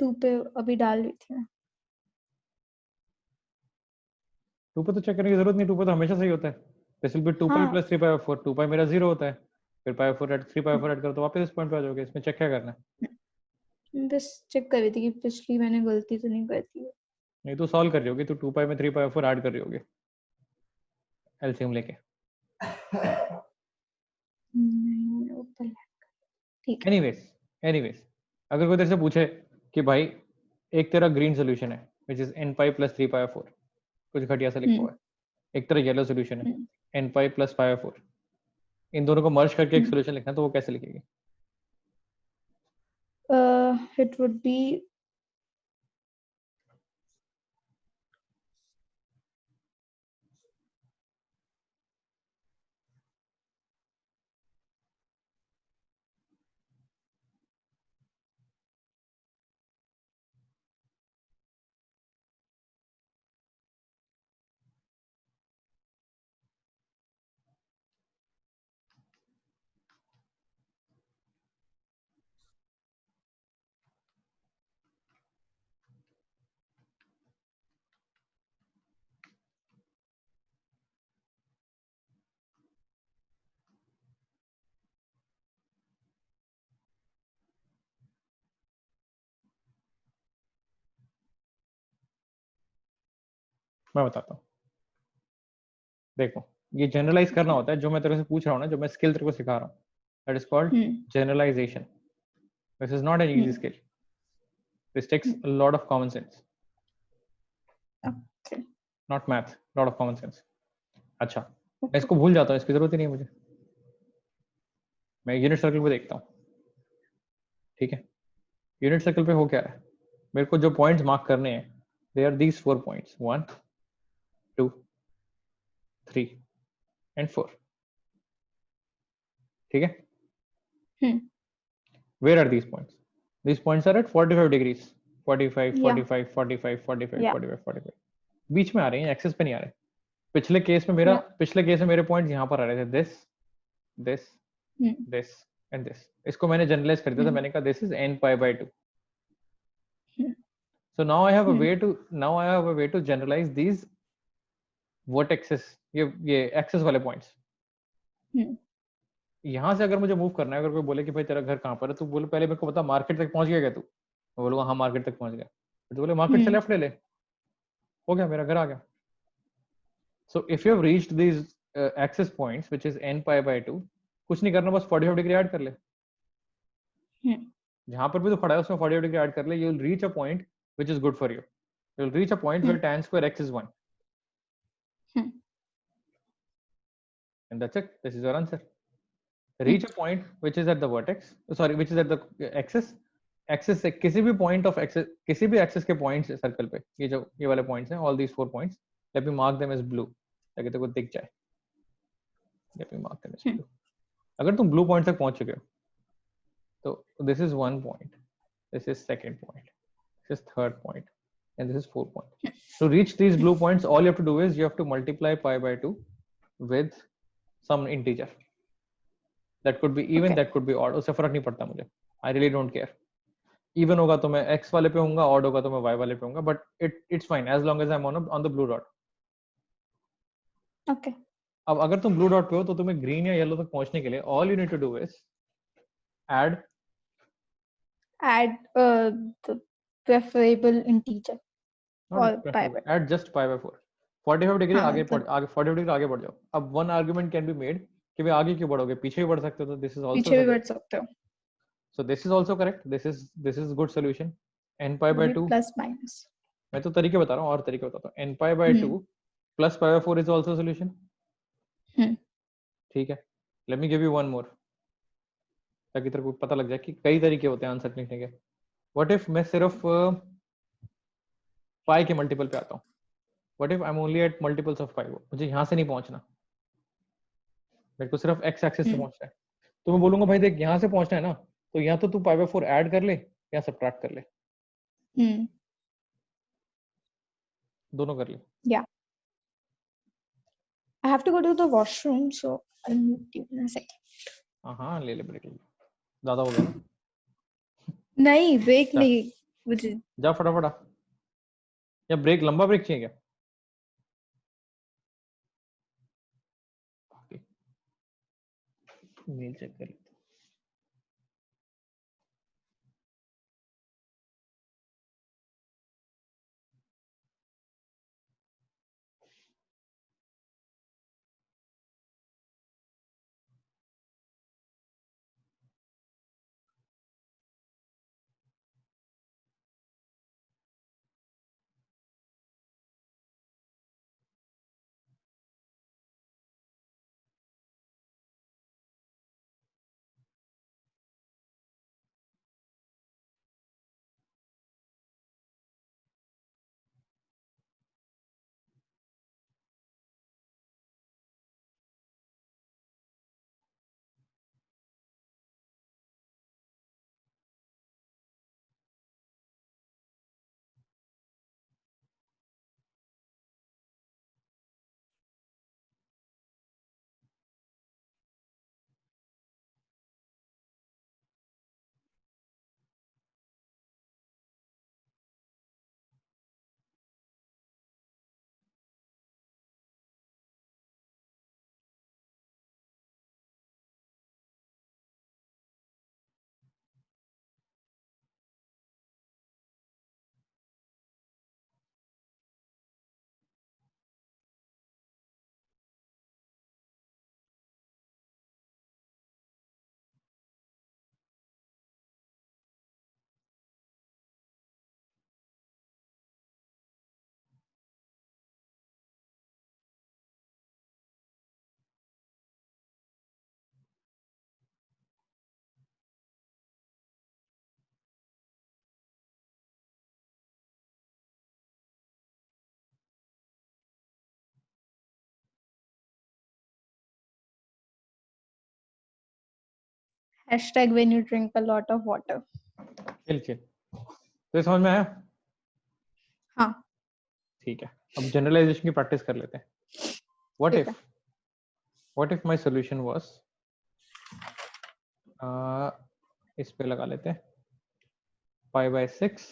2 पे अभी डाल रही थी मैं. 2 पे तो चेक करने की जरूरत नहीं. 2 पे तो हमेशा सही होता है. दिस विल बी 2 पाई हाँ, प्लस 3 पाई 4. 2 पाई मेरा 0 होता है. फिर पाई 4 ऐड 3 पाई 4 ऐड करो तो वापस इस पॉइंट पे आ जाओगे. इसमें चेक क्या करना है? बस चेक कर रही थी कि पिछली मैंने गलती तो नहीं कर दी. नहीं तो सॉल्व कर रही होगी. तो 2 पाई में 3 पाई 4 ऐड कर रही होगी एलसीएम लेके. नहीं, ऊपर ठीक है. एनीवेज अगर कोई तेरे से पूछे कि भाई एक तेरा ग्रीन सोल्यूशन है which is n pi plus 3 पाई 4, कुछ घटिया सा लिखा हुआ है. एक तरह येलो सोल्यूशन है n पाई प्लस पाई 4. इन दोनों को मर्ज करके एक सोल्यूशन लिखना है तो वो कैसे लिखेगी? it would be मैं बताता हूँ. देखो, ये जनरलाइज करना होता है. जो मैं तेरे से पूछ रहा हूँ ना, जो मैं स्किल तेरे को सिखा रहा हूँ, that is called generalisation. This is not an easy skill. This takes a lot of common sense, okay. Not math. Lot of common sense. अच्छा, मैं इसको भूल जाता हूँ. इसकी जरूरत ही नहीं है मुझे. मैं यूनिट सर्कल पे देखता हूँ. ठीक है, यूनिट सर्कल पे हो क्या रहा है? मेरे को जो पॉइंट्स मार्क करने हैं, they are these 4 points 1 2 3 and 4. ठीक है. Where are these points? These points are at 45 degrees. 45 Yeah. 45 45 45 Yeah. 45 45 बीच में आ रहे हैं, एक्सेस पे नहीं आ रहे. पिछले केस में मेरा Yeah. पिछले केस में मेरे पॉइंट्स यहाँ पर आ रहे थे. This this this and this. इसको मैंने जनरलाइज कर दिया था. मैंने कहा this is n pi by 2. So now I have a way to generalize these vertexes, ये एक्सेस वाले पॉइंट्स. यहाँ से अगर मुझे मूव करना है, अगर कोई बोले कि भाई तेरा घर कहाँ पर है, तो बोले पहले मेरे को बता मार्केट तक पहुंच गया क्या तू? मैं बोलूँगा हाँ मार्केट तक पहुंच गया. तो बोले मार्केट से लेफ्ट ले ले, हो गया, मेरा घर आ गया. So if you have reached these axes points which is n pi by 2, कुछ नहीं करना, बस 45 डिग्री ऐड कर ले. जहां पर भी तो खड़ा है उसमें 45 डिग्री ऐड कर ले. You will reach a point which is good for you. You will reach a point where tan square x is 1. and that's it. This is your answer. Reach a point which is at the vertex, sorry, which is at the axis. Axis से किसी भी point of axis, किसी भी axis के points है circle पे, ये जो ये वाले पॉइंट्स हैं, all these 4 points, let me mark them as blue ताकि तेरे को दिख जाए. Let me mark them as blue. अगर तुम ब्लू पॉइंट तक पहुंच चुके हो तो this is 1 point, this is second point, this is third point and this is 4 point. To reach these blue points, all you have to do is you have to multiply pi by 2 with some integer. That could be even, that could be odd. उससे फर्क नहीं पड़ता मुझे. I really don't care. Even होगा तो मैं x वाले पे होऊंगा, odd होगा तो मैं y वाले पे होऊंगा, but it's fine as long as I'm on the blue dot. Okay. अब अगर तुम blue dot पे हो तो तुम्हें green या yellow तक पहुंचने के लिए all you need to do is add the preferable integer or pi by. Add just pi by 4. 45 degree हाँ, आगे 45 डिग्री आगे बढ़ जाओ. अब one argument can be made कि भाई आगे क्यों बढ़ोगे, पीछे भी बढ़ सकते हो, तो this is also पीछे भी बढ़ सकते हो. So this is also correct. This is good solution. N pi by 2 plus minus. मैं तो तरीके बता रहा हूँ, और तरीके बताता हूँ. N pi by 2 plus pi by 4 is also solution. ठीक है. Let me give you one more ताकि तेरे को पता लग जाए कि कई तरीके होते हैं आंसर लिखने के. What if मैं सिर्फ pi के मल्टीपल पे आता हूँ? What if I'm only at multiples of pi? मुझे यहाँ से नहीं पहुंचना, मेरे को सिर्फ x एक्सिस से पहुंचना है. तो मैं बोलूंगा भाई देख यहाँ से पहुंचना है ना, तो यहाँ तो तू pi by 4 ऐड कर ले या सब्ट्रैक्ट कर ले. दोनों कर ले. Yeah. I have to go to the washroom, so I'll meet you in a second. हाँ ले ले ब्रेक ले. ज्यादा हो गया ना? नहीं, ब्रेक ले मुझे. जा फटाफट आ. या ब्रेक, लंबा ब्रेक चाहिए क्या? मेल चेक कर. Hashtag when you drink a lot of water. Chill. तो ये समझ में आया? हाँ. ठीक है. अब जनरलाइजेशन की प्रैक्टिस कर लेते हैं. What if my solution was इस पे लगा लेते हैं pi by 6,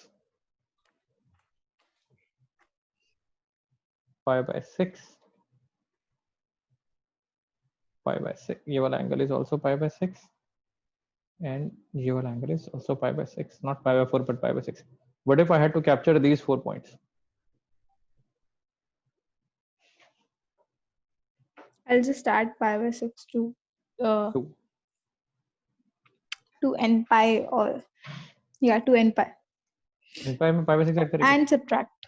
pi by 6, pi by 6. ये वाला angle is also pi by 6, and ये वाला angle is also pi by 6. Not pi by 4 but pi by 6. What if I had to capture these 4 points? I'll just add pi by 6 to 2 n pi, or 2 n pi. n pi में pi by 6 add करेंगे and subtract.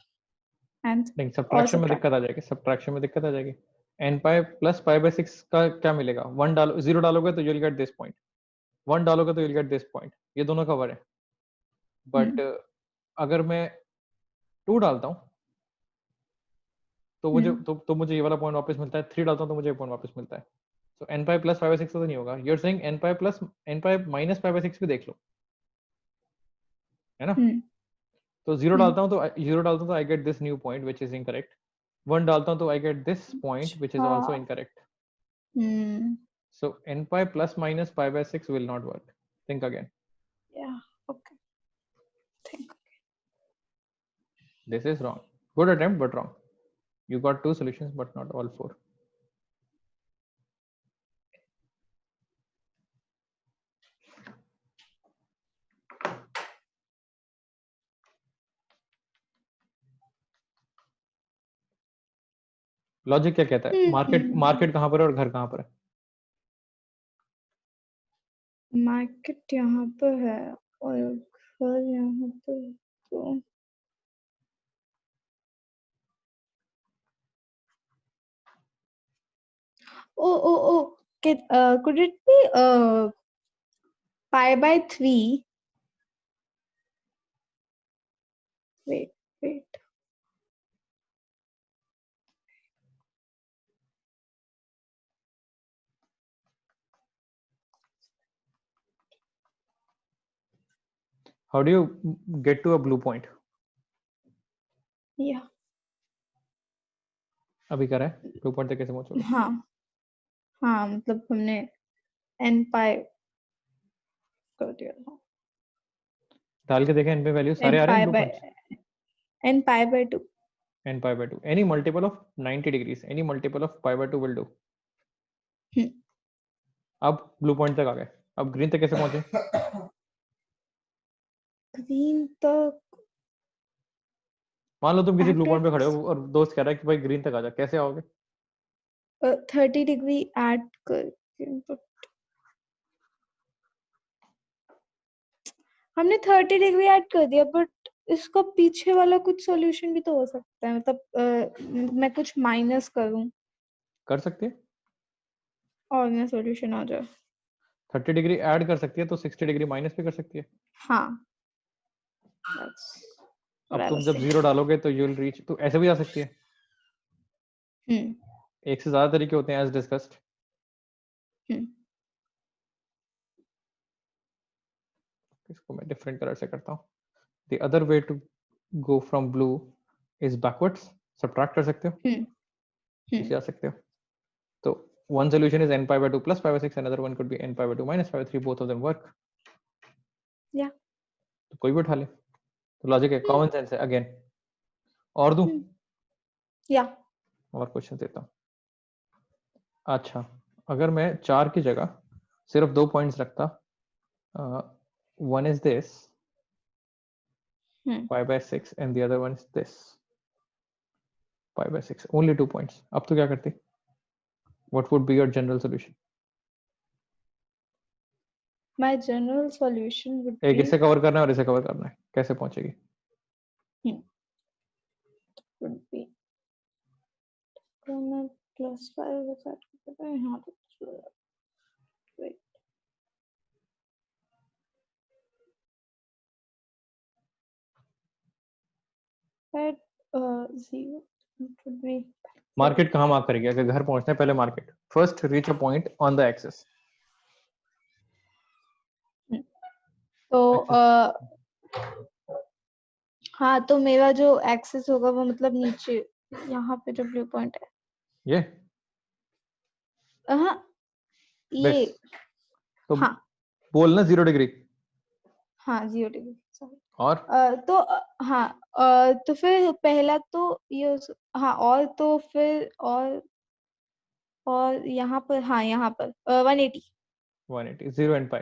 नहीं, subtraction में दिक्कत आ जाएगी. Subtraction में दिक्कत आ जाएगी. n pi plus pi by 6 का क्या मिलेगा? 1 डालो, 0 डालोगे तो you will get this point, 1 डालोगे तो you will get this point, ये दोनों कवर है। बट अगर मैं 2 डालता हूँ तो मुझे ये वाला पॉइंट वापस मिलता है, 3 डालता हूँ तो मुझे पॉइंट वापस मिलता है। So n pi plus pi by 6 तो नहीं होगा, you are saying n pi plus n pi minus pi by 6 भी देख लो, है ना? तो 0 डालता हूँ तो 0 डालता हूँ तो I get this new point which is incorrect, 1 डालता हूँ तो I get this point which is also incorrect. So n pi plus minus pi by 6 will not work. Think again. Yeah, okay. Think. This is wrong. Good attempt, but wrong. You got 2 solutions, but not all 4. Logic क्या कहता है? Market कहाँ पर है और घर कहाँ पर है? मार्केट यहाँ पर है और घर यहाँ पर है, तो could it be pi by 3? Wait. How do you get to a blue point? Yeah. अभी कर रहा है, blue point तक कैसे पहुंचोगे? हाँ मतलब हमने n pi कर दिया था। डाल के देखें n पे वैल्यू सारे आ रहे हैं blue points. n pi by 2. n pi by 2. Any multiple of 90 degrees. Any multiple of pi by 2 will do. अब blue point तक आ गए. अब green तक कैसे पहुंचे? ग्रीन तक मान लो तुम किसी blue point पे खड़े हो और दोस्त कह रहा है कि भाई green तक आ जा, कैसे आओगे? 30 डिग्री ऐड करके, हमने 30 डिग्री ऐड कर दिया, बट इसका पीछे वाला कुछ सॉल्यूशन भी तो हो सकता है, मतलब मैं कुछ माइनस करूं कर सकती है, और मैं सॉल्यूशन आ जाए। 30 डिग्री ऐड कर सकती है तो 60 डिग्री माइनस भी कर सकती है। हाँ, अब तुम जब 0 डालोगे तो यू विल रीच, तो ऐसे भी आ सकती है। एक से ज्यादा तरीके होते हैं एज डिस्कस्ड। इसको मैं डिफरेंट कलर से करता हूँ। The other way to go from blue is backwards, subtract कर सकते हो, पीछे आ सकते हो। तो one solution is n pi by 2 plus pi by 6, another one could be n pi by 2 minus pi by 3, both of them work. Yeah. तो कोई भी उठा ले, तो लॉजिक है, कॉमन सेंस है अगेन। और दूं? या और क्वेश्चन देता हूँ। अच्छा, अगर मैं 4 की जगह सिर्फ 2 पॉइंट्स रखता, one is this pi by 6 and the other one is this pi by 6, only 2 points, अब तो क्या करती? What would be your general solution? My general solution would एक be, इसे कवर करना है और इसे कवर करना है, कैसे पहुंचेगी? would be plus 5 यहाँ पे wait. At 0 it would be market कहाँ मार्क करेगी? अगर घर पहुंचना है पहले market, first reach a point on the axis. तो हाँ, तो मेरा जो एक्सेस होगा वो मतलब नीचे यहाँ पे जो ब्लू पॉइंट है, ये हाँ ये तो हाँ बोलना 0 डिग्री। हाँ 0 डिग्री, सॉरी। और तो हाँ, तो फिर पहला तो ये, हाँ, और तो फिर और यहाँ पर, हाँ यहाँ पर 180 0 एंड पाई।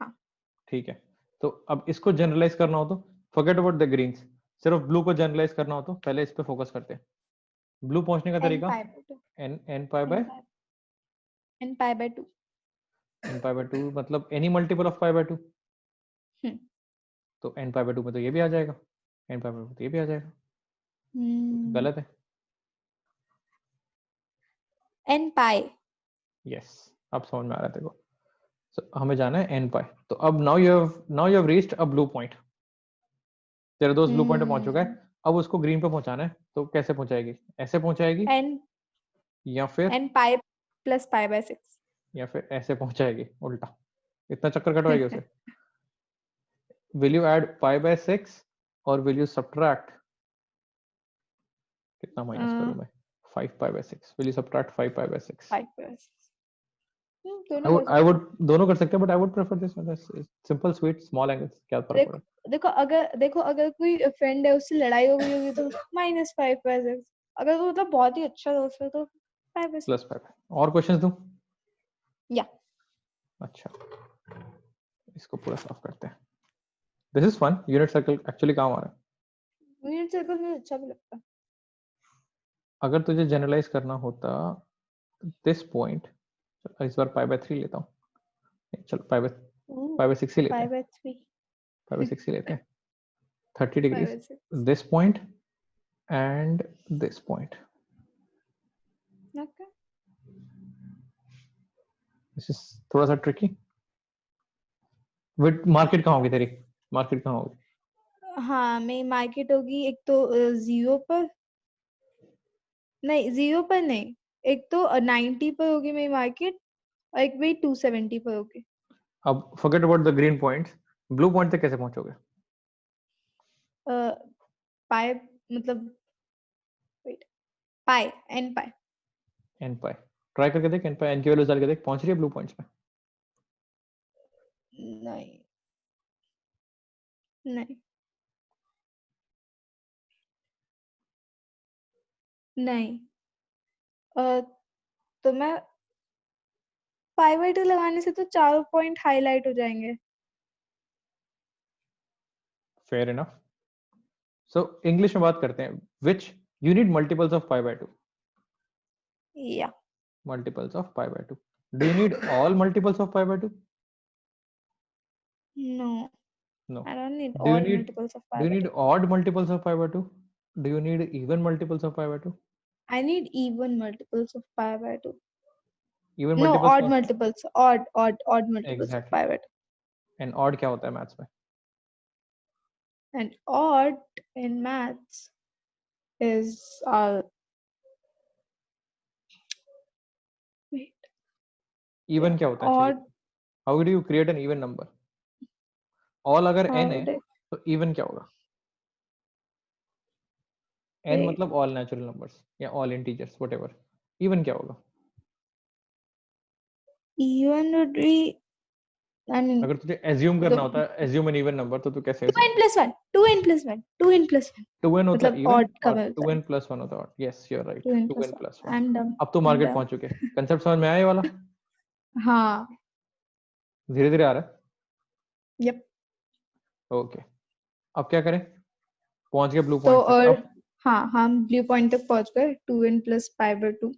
हाँ ठीक है, तो अब इसको जनरलाइज करना हो तो फॉरगेट अबाउट द ग्रीन्स, सिर्फ ब्लू को जनरलाइज करना हो तो पहले इस पे फोकस करते हैं। ब्लू पहुंचने का तरीका n pi by n pi by 2 n pi by 2, मतलब any multiple of pi by 2। तो n पाई बाय 2 में तो ये भी आ जाएगा, n पाई बाय 2 तो ये भी आ जाएगा, तो गलत है। n pi. यस, अब समझ में आ रहा है देखो. So, हमें जाना है n pi. तो अब now you have reached a blue point. तेरे दोस्त ब्लू पॉइंट पे पहुंच चुका है. अब उसको ग्रीन पे पहुंचाना है, तो कैसे पहुंचाएगी? ऐसे पहुंचाएगी n या फिर n pi plus pi by 6. या फिर ऐसे पहुंचाएगी उल्टा? इतना चक्कर कटवाएगी उसे? Will you add pi by 6 or will you subtract? कितना माइनस करूं मैं? 5 pi by 6. Will you subtract 5 pi by 6? 5 plus. दोनों कर I would सकते दोनों कर सकते हैं, but I would prefer this one. Simple, sweet, small angles. क्या फर्क हैं. पड़ेगा? देखो अगर कोई फ्रेंड है उससे लड़ाई हो गई होगी तो -5 by 6. अगर वो मतलब बहुत ही अच्छा दोस्त है तो 5 by 6. प्लस 5. और क्वेश्चंस दूं? या अच्छा, इसको पूरा साफ करते हैं. This is fun. Unit circle actually काम आ रहा है. यूनिट सर्कल में अच्छा भी लगता है. अगर तुझे जनरलाइज करना होता दिस पॉइंट, इस बार पाई बाय 3 लेता हूँ. चल पाई बाय 6 ही लेते 5 हैं. by 3. पाई बाय 6 ही लेते हैं. 30 5 degrees. by 6. This point and this point. Okay. This is थोड़ा सा ट्रिकी. विद मार्केट कहाँ होगी तेरी? मार्केट कहाँ होगी? हाँ मेरी मार्केट होगी एक तो 0 पर नहीं, 0 पर नहीं, एक तो 90 पर होगी मेरी मार्केट और एक मेरी 270 पर होगी. अब forget about the green points. Blue point तक कैसे पहुंचोगे? पाई मतलब वेट पाई n पाई. एन पाई. ट्राई करके देख. एन पाई, एन की वैल्यूज डाल के देख. पहुंच रही है ब्लू पॉइंट्स पे? नहीं नहीं नहीं. तो मैं पाई बाय 2 लगाने से तो चारों पॉइंट हाईलाइट हो जाएंगे. Fair enough. सो इंग्लिश में बात करते हैं. Which you need multiples of pi by 2. या Multiples of pi by 2. Do you need all multiples of pi by 2? No No. I don't need Do you all need multiples of do pi you by need 2. odd multiples of pi by 2? Do you need even multiples of pi by 2? I need even multiples of pi by 2. Even No, multiples odd का multiples. Odd multiples of exactly. pi by 2. And odd क्या होता है maths में? And odd in maths is wait, Even क्या होता है actually? odd How do you create an even number? All अगर n है odd तो even क्या होगा? n wait, मतलब all natural numbers या all integers whatever. Even क्या होगा? even would be, I mean, अगर तुझे assume the करना होता है assume an even number, तो तू कैसे 2n plus 1, 2n plus 1, 2n plus 1. 2n होता है मतलब even odd का और मिलता है. 2n plus 1 होता है odd. Yes, you're right. 2n plus 2n 1. plus 1. I'm dumb. अब तो I'm मार्केट dumb. पहुंच चुके हैं. कंसेप्ट समझ में आया ये वाला? हाँ. धीरे धीरे आ रहा है. Yep. ओके. अब क्या करें? पहुंच गए ब्लू तो पॉइंट तक. और अब हाँ हम ब्लू पॉइंट तक पहुंच गए 2n plus pi by 2.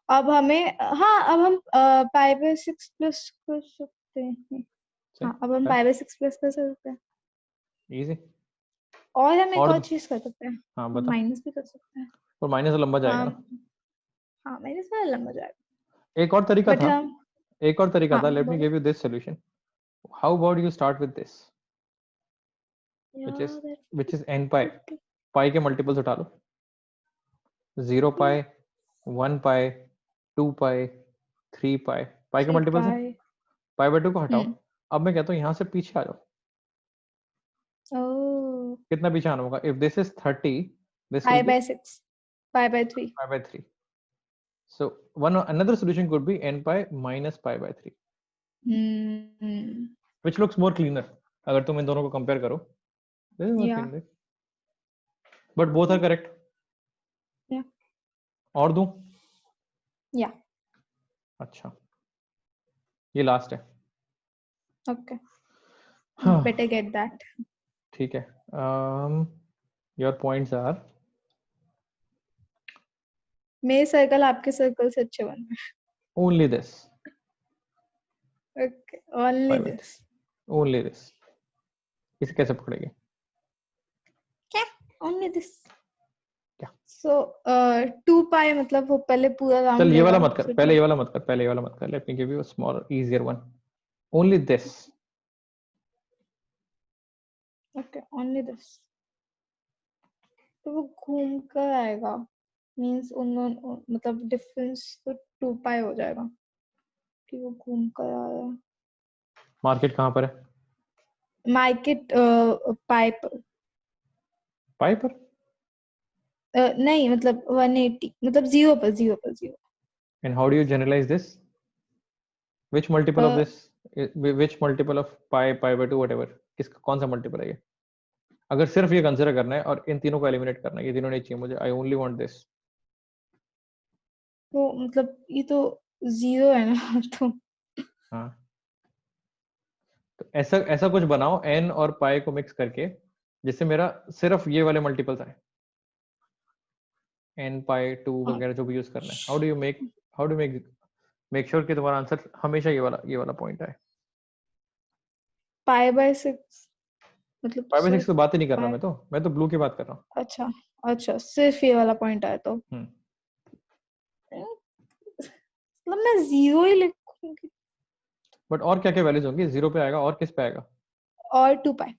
अब हमें अब हम पाई बाय 6 प्लस कर सकते हैं. हाँ अब हम पाई बाय 6 प्लस कर सकते हैं. इजी. और हम एक और और चीज कर सकते हैं. हाँ हम बता. माइनस भी कर सकते हैं. और माइनस लंबा जाएगा हाँ ना. हाँ माइनस वाला लंबा जाएगा. एक और तरीका बट था. हम एक और तरीका हाँ था. लेट मी बोलो. Give you this solution. How about you start with this यार which is n pi. पाई के मल्टीपल्स उठा लो. 0 पाई, 1 पाई, 2 पाई, 3 पाई. पाई के मल्टीपल्स है. पाई बाय 2 को हटाओ. अब मैं कहता हूँ यहाँ से पीछे आ जाओ. ओह कितना पीछे आना होगा? if this is 30, this pi will be by 6, pi by 3. pi by 3. So another solution could be n pi minus pi by 3, which looks more cleaner. अगर तुम इन दोनों को कंपेयर करो, this is more Yeah. cleaner. But both are correct. Yeah. और दूं? Yeah. अच्छा, ये last है. Okay. हाँ. Better get that. ठीक है. Your points are मेरे सर्कल आपके सर्कल से अच्छे बन रहे only this. हैं. Okay. Only 5 by 3. this. Only this. इसे कैसे पकड़ेंगे? क्या? Only this. क्या? So 2 पाई मतलब वो पहले पूरा राउंड चल ये लेगा वाला मत कर, फिर पहले ये वाला मत कर, पहले ये वाला मत कर. Let me give you a small easier one. Only this. Okay only this. तो वो घूम कर आएगा मींस उन मतलब डिफरेंस तो 2 पाई हो जाएगा कि वो घूम कर आया. मार्केट कहाँ पर है? मार्केट पाई पर. पाई पर. नहीं मतलब 180 मतलब 0 पर 0. And how do you generalize this? Which multiple of this? Which multiple of pi, pi by 2, whatever? किसका कौन सा मल्टीपल है ये? अगर सिर्फ ये कंसिडर करना है और इन तीनों को एलिमिनेट करना है, ये तीनों नहीं चाहिए मुझे. I only want this. तो मतलब ये तो 0 है ना तो हाँ, तो ऐसा ऐसा कुछ बनाओ n और पाई को मिक्स करके जिससे मेरा सिर्फ ये वाले मल्टीपल्स आए. n पाई 2 वगैरह जो भी यूज करना है. हाउ डू मेक श्योर कि तुम्हारा आंसर हमेशा ये वाला पॉइंट आए. पाई बाय 6 मतलब पाई बाय 6 सिर्फ तो बात ही नहीं कर रहा, पाई. मैं तो ब्लू की बात कर रहा हूँ. अच्छा अच्छा सिर्फ ये वाला पॉइंट आया तो हम्म. मतलब मैं 0 ही लिखूंगी. बट और क्या क्या वैल्यूज होंगी? 0 पे आएगा और किस पे आएगा? और 2 पाई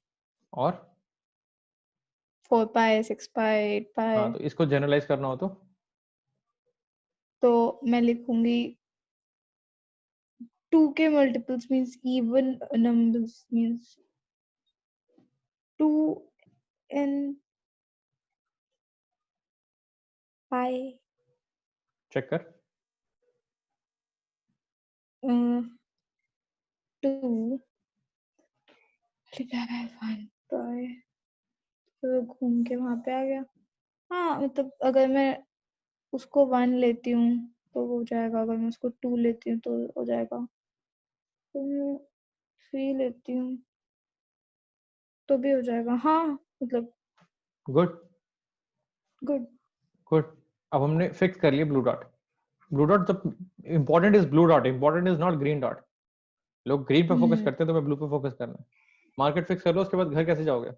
और 4 पाई 6 पाई 8 पाई. हाँ, तो इसको जनरलाइज करना हो तो मैं लिखूंगी 2 के multiples means even numbers means 2 in pi check कर. 2 divided by 1 पाई. तो घूम के वहां पे आ गया. हाँ मतलब अगर मैं उसको 1 लेती हूँ तो हो जाएगा. अगर मैं उसको 2 लेती हूँ तो हो जाएगा. तो मैं 3 लेती हूँ तो भी हो जाएगा. हाँ मतलब गुड गुड. गुड. अब हमने फिक्स कर लिया ब्लू डॉट. ब्लू डॉट जब important is blue dot, important is not green dot. लोग ग्रीन पे फोकस करते हैं, तो मैं ब्लू पे फोकस करना है. मार्केट फिक्स कर लो, उसके बाद घर कैसे जाओगे?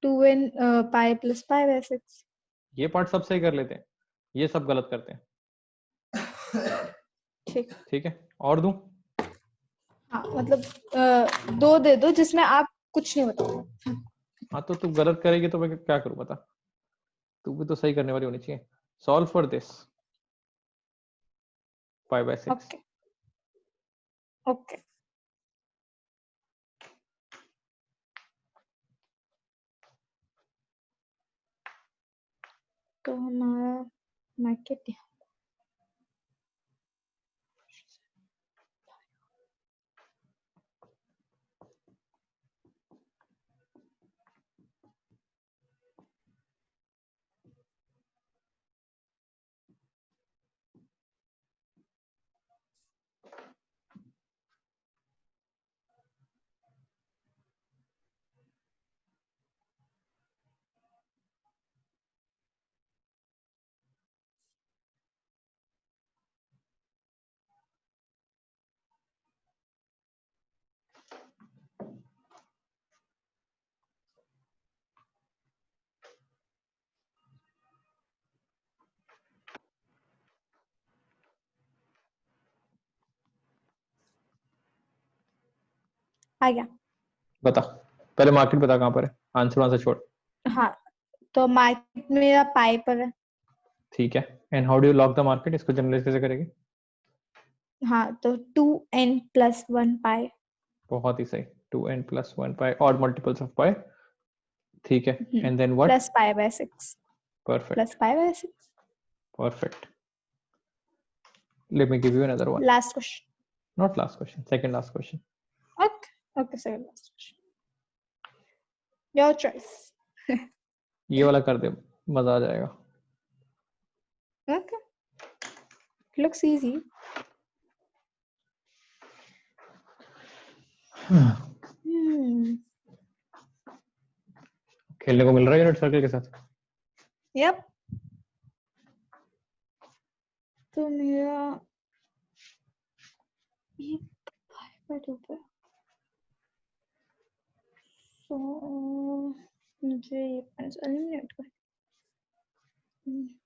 2 in pi plus pi by 6. ये पार्ट सब सही कर लेते हैं, ये सब गलत करते हैं. ठीक. ठीक है, और दूं? हाँ मतलब 2 दे दो जिसमें आप कुछ नहीं बताओ. हाँ, तो तू गलत करेगी तो मैं क्या करूं बता. तू भी तो सही करने वाली होनी चाहिए. Solve for this 5/6. Okay okay. तो हमारा मार्केट आ गया. बता, पहले मार्केट बता कहाँ पर है. आंसर आंसर छोड़. हाँ तो मार्केट मेरा पाई पर है. ठीक है. And how do you lock the market? इसको जनरलाइज कैसे करेगी? हाँ तो 2n प्लस 1 पाई. बहुत ही सही. 2n plus 1 pi, odd multiples of pi. ठीक है. And then what? Plus pi by 6 perfect. Plus pi by 6. Perfect. Let me give you another one. Last question. Not last question, second last question. Okay okay second last question. Your choice. ये वाला कर दे, मजा आ जाएगा. Okay looks easy. खेलने को मिल रहा है यूनिट सर्कल के साथ. यप. तो मेरा ये पर ऊपर तो मुझे ये पॉइंट्स एलिमिनेट कर. म्यूट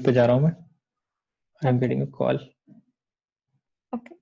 पे जा रहा हूँ मैं. I am getting a call. Okay.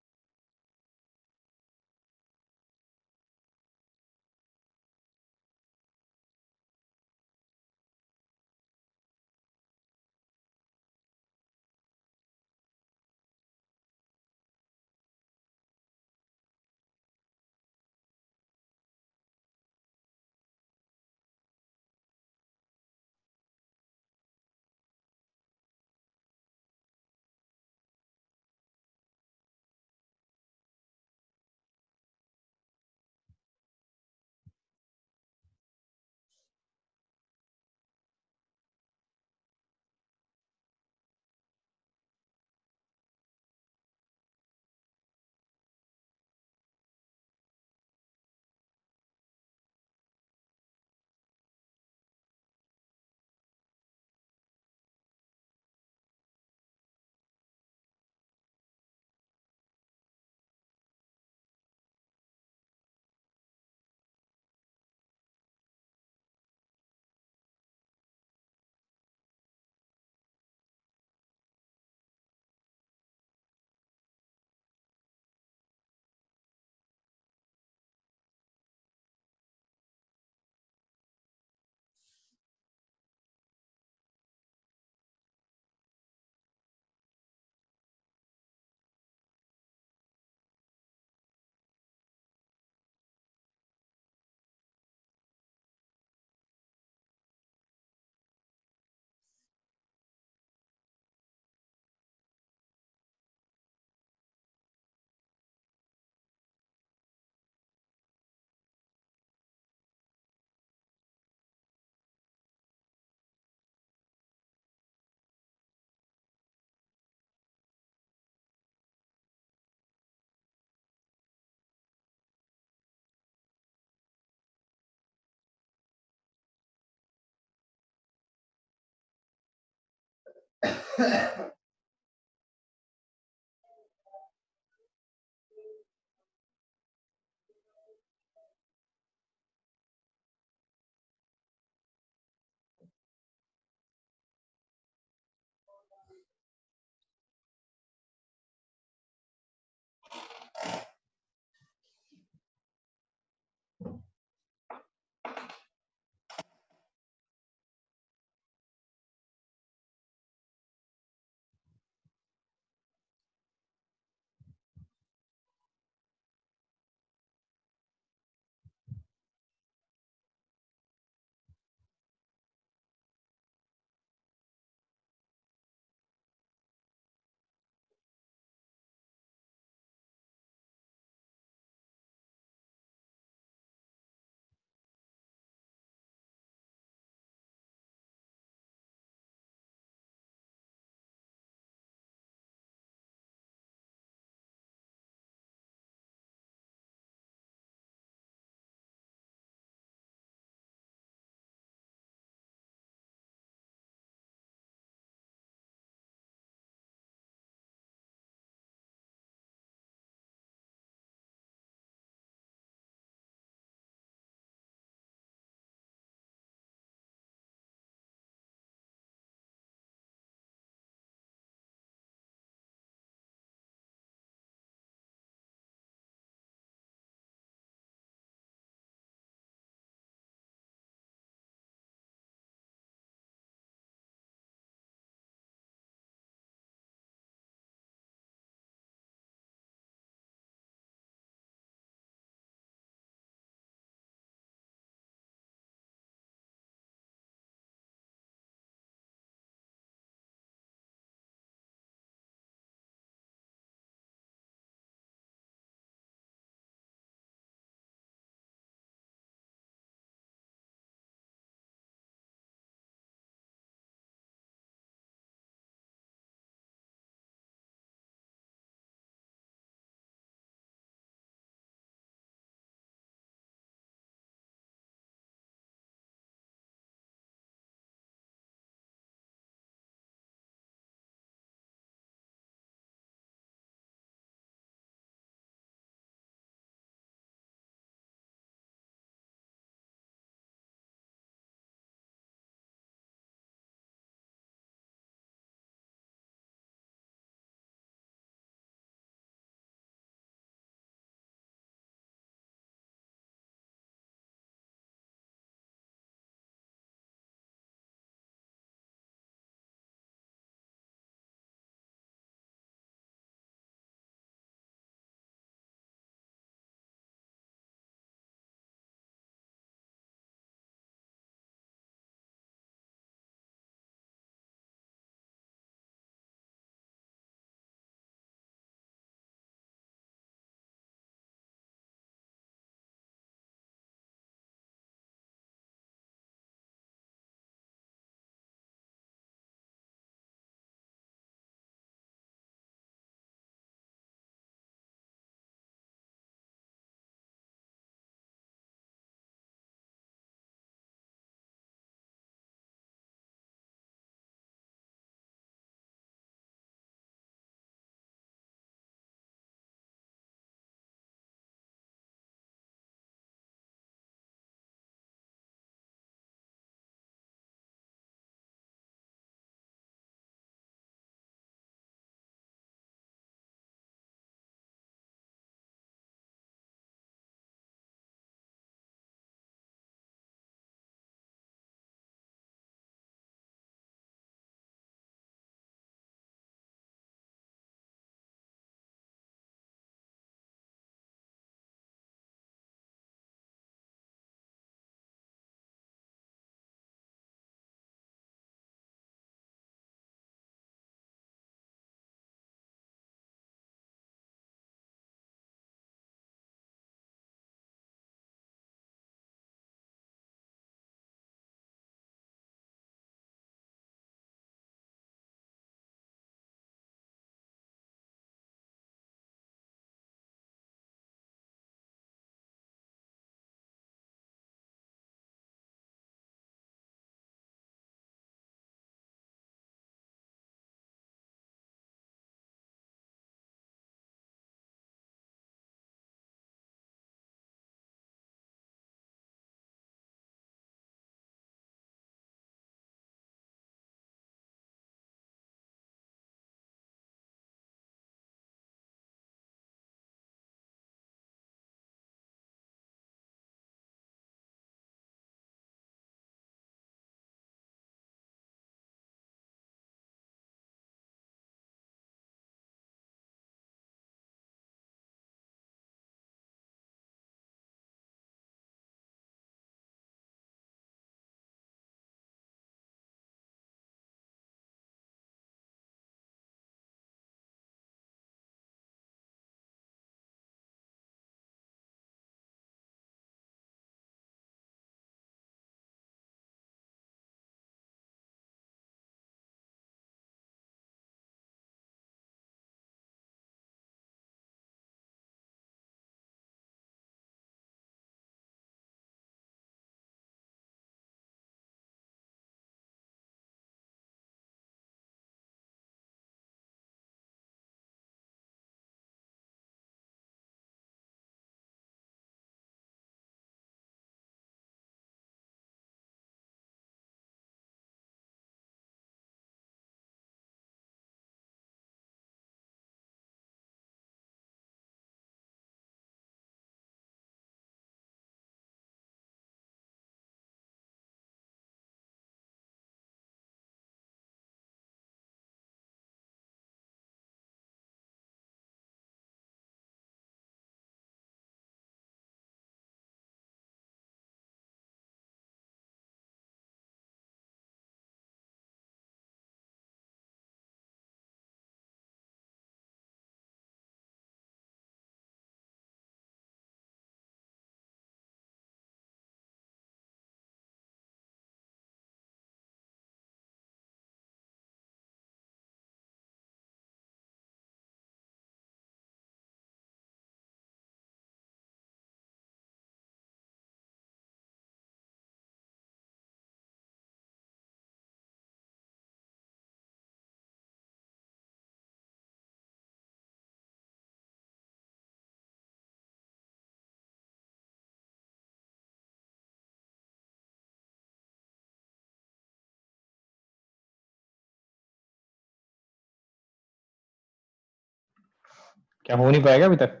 क्या हो नहीं पाएगा अभी तक?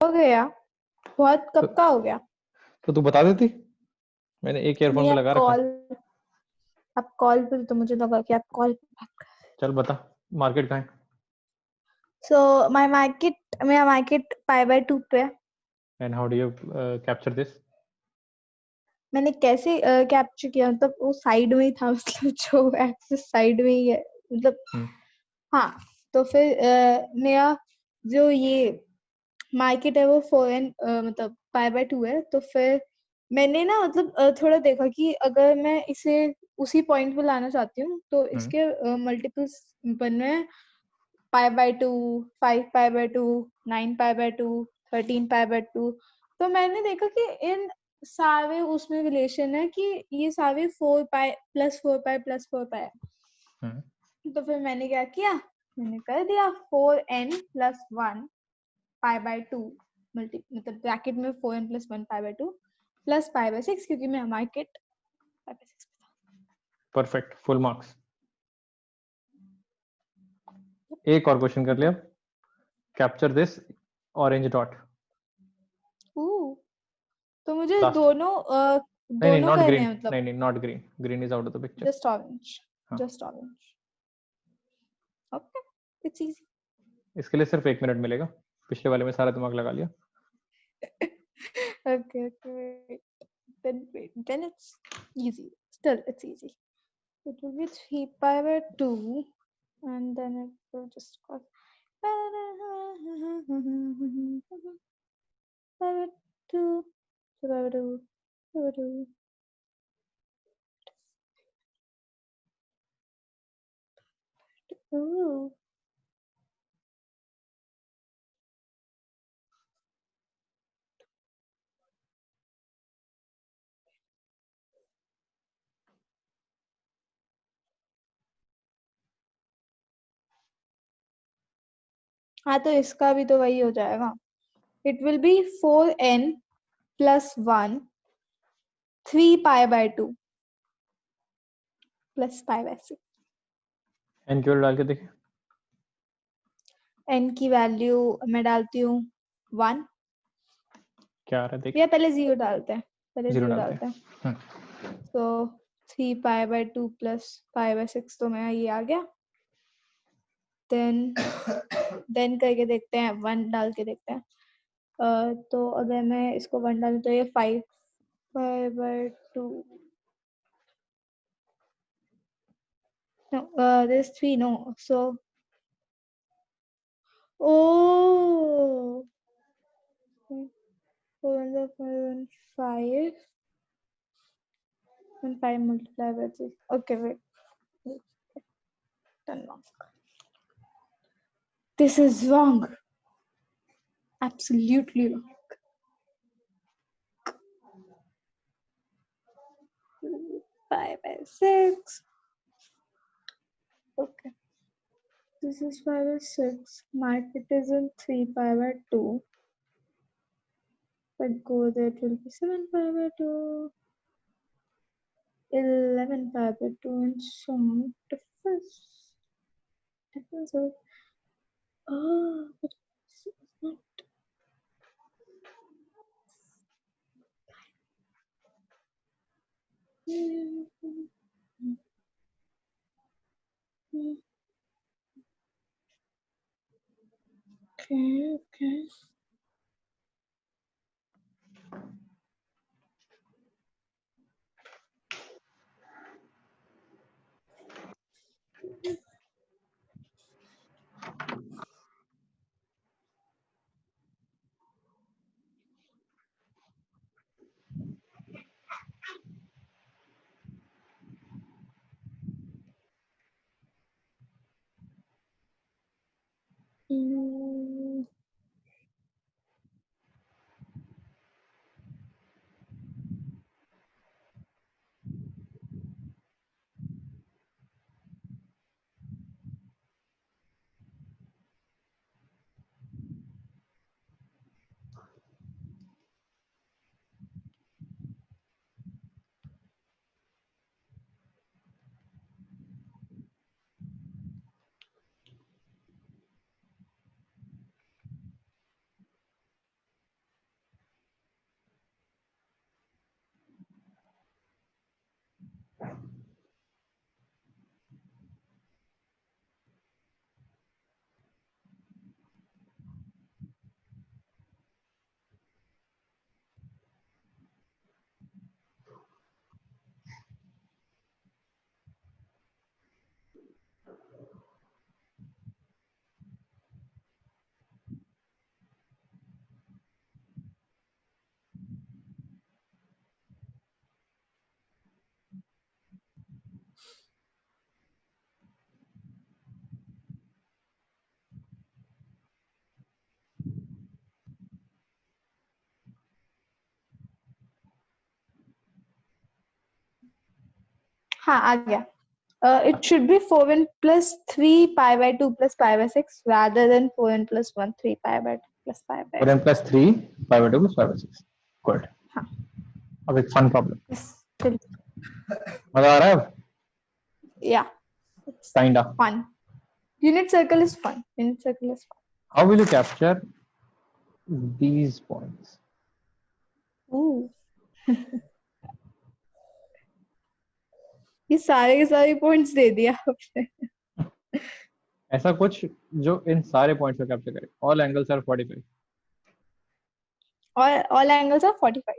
हो गया, बहुत कब का हो गया। तो तू बता देती, मैंने एक ईयरफोन नहीं, में आप लगा रखा है। कॉल, आप कॉल पे, तो मुझे लगा कि आप कॉल पे। चल बता, मार्केट कहाँ है? सो माय मार्केट, मेरा मार्केट π/2 पे है। And how do you capture this? मैंने कैसे कैप्चर किया, मतलब वो साइड में ही था, मतलब जो एक्सिस साइड में ही है, मतलब हाँ। तो फिर मेरा जो ये मार्केट है वो 4n मतलब π/2 है। तो फिर मैंने ना मतलब थोड़ा देखा कि अगर मैं इसे उसी पॉइंट पे लाना चाहती हूँ तो इसके मल्टीपल्स बनने हैं, π/2, 5π/2, 9π/2, 13π/2। तो मैंने देखा कि इन सारे उसमें रिलेशन है कि ये सारे 4π + 4π + 4π है। तो फिर मैंने क्या किया, मैंने कर दिया 4n + 1 π/2 मतलब ब्रैकेट में 4n + 1 π/2 + π/6, क्योंकि मैं मार्केट π/6 पे था। Perfect, full marks. एक और क्वेश्चन कर लिया। Capture this orange dot. तो मुझे लास्ट। दोनों नहीं दोनों नॉट करने ग्रीन, हैं, मतलब नहीं not green, green is out of the picture. Just orange, हाँ। Just orange. Okay, it's easy. इसके लिए सिर्फ 1 मिनट मिलेगा, पिछले वाले में सारा दिमाग लगा लिया। Okay, okay, then it's easy. Still, it's easy. It will be 3π/2, and then it will just go π/2, 3π/2, 3π/2. Ooh. हाँ, तो इसका भी तो वही हो जाएगा। It will be 4n + 1, 3π/2 + π/6। N की वैल्यू डाल के देखिए। n की वैल्यू मैं डालती हूँ 1, क्या आ रहा है देख। या पहले 0 डालते हैं, पहले 0 0 डालते डालते हैं। हैं। तो 3π/2 + π/6 तो मेरा ये आ गया। देन करके देखते हैं, 1 डाल के देखते हैं। तो अगर मैं इसको 1 डालूं तो ये 5π/2, no, there's 3, no, so oh, 4 and 5 and 5 multiplied by 3. Okay, wait. 10 wrong. This is wrong. Absolutely wrong. 5/6. Okay. This is 5/6. Market is in 3π/2. But go there, it will be 7π/2, 11π/2, and so on. Difference of, oh, but it's not. Okay, okay. हाँ आ गया. It should be 4n plus 3 pi by 2 plus pi by 6 rather than 4n plus 1 3 pi by 2 plus pi by 4n plus 3 pi by 2 plus pi by 6. Good. हाँ. अब एक fun problem. Yes. Still. मजा आ रहा है अब? Yeah. It's Kinda. fun. Unit circle is fun. Unit circle is fun. How will you capture these points? Ooh. ये सारे के सारे पॉइंट्स दे दिया आपने. ऐसा कुछ जो इन सारे पॉइंट्स को कैप्चर करे. All angles are 45. All angles are 45.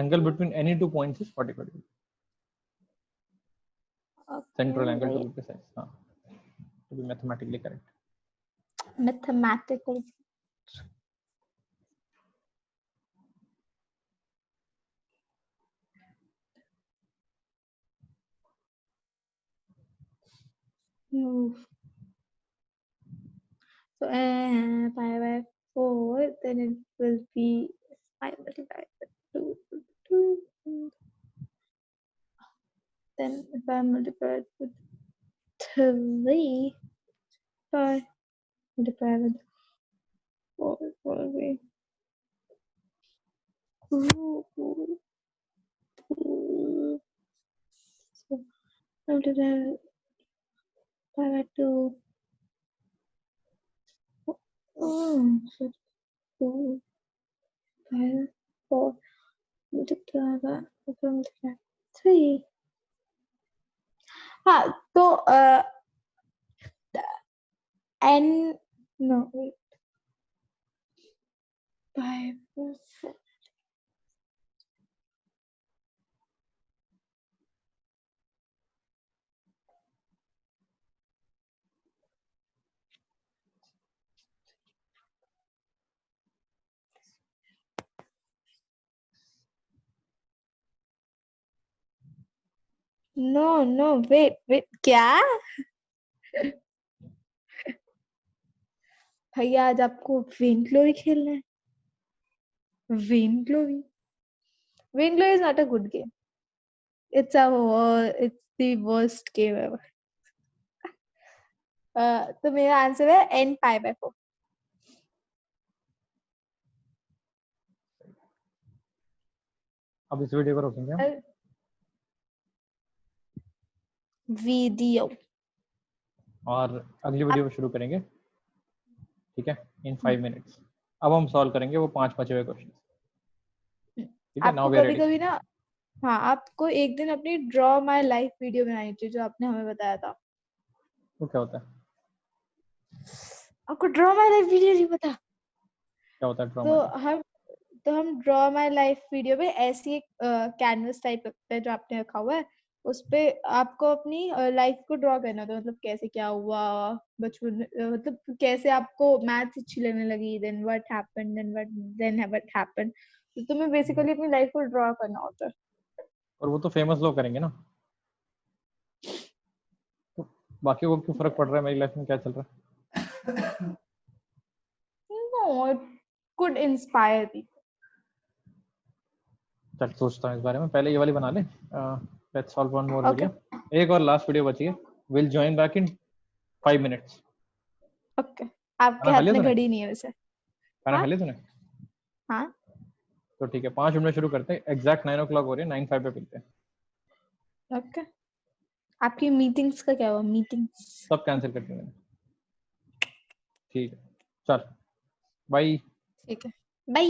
Angle between any two points is 45 degree. Okay. Central angle to be precise. To be mathematically correct. Mathematical. So pi by 4, then it will be 5 multiplied by 2. Then if I multiply it with 3, 5 multiplied with 4 will be 2. So multiply pi by 2. So 2 5 4 multiply by 3. हाँ तो n no wait 5 no wait क्या भैया आज आपको when glory खेलना है. When glory is not a good game. It's the worst game ever. तो मेरा आंसर है n pi by 4. अब इस वीडियो को रोकेंगे. वीडियो और अगली वीडियो शुरू करेंगे. ठीक है, in 5 minutes. अब हम सॉल्व करेंगे वो 5 बचे हुए क्वेश्चन. ठीक है, नाउ वी आर रेडी. कभी ना हाँ आपको एक दिन अपनी ड्रॉ माय लाइफ वीडियो बनानी चाहिए जो आपने हमें बताया था. वो क्या होता है? आपको ड्रॉ माय लाइफ वीडियो नहीं पता? क्या होता है ड्रॉ? तो हम ड्रॉ माय लाइफ वीडियो में ऐसी एक कैनवस टाइप रखते हैं जो आपने रखा हुआ है. उस पे आपको अपनी लाइफ को ड्रॉ करना था. मतलब कैसे क्या हुआ बचपन, मतलब कैसे आपको मैथ्स अच्छी लगने लगी, देन व्हाट हैपेंड. तो तुम्हें बेसिकली अपनी लाइफ को ड्रॉ करना होता है. और वो तो फेमस लोग करेंगे ना, तो बाकी को क्यों फर्क पड़ रहा है मेरी लाइफ में क्या चल रहा है? No, it could inspire people. चल सोचता हूँ इस बारे में. पहले ये वाली बना ले. Let's solve one more Okay. Video. एक और लास्ट वीडियो बची है. Will join back in 5 minutes. Okay. आपके हाथ में घड़ी नहीं है वैसे. खाना खा लिया तूने? हाँ. तो ठीक है, 5 मिनट में शुरू करते हैं. एग्जैक्ट 9 o'clock हो रही है. 9:05 पे मिलते हैं. ओके. आपकी मीटिंग्स का क्या हुआ? मीटिंग्स सब कैंसिल कर दी मैंने. ठीक है, चल बाय. ठीक है, बाय.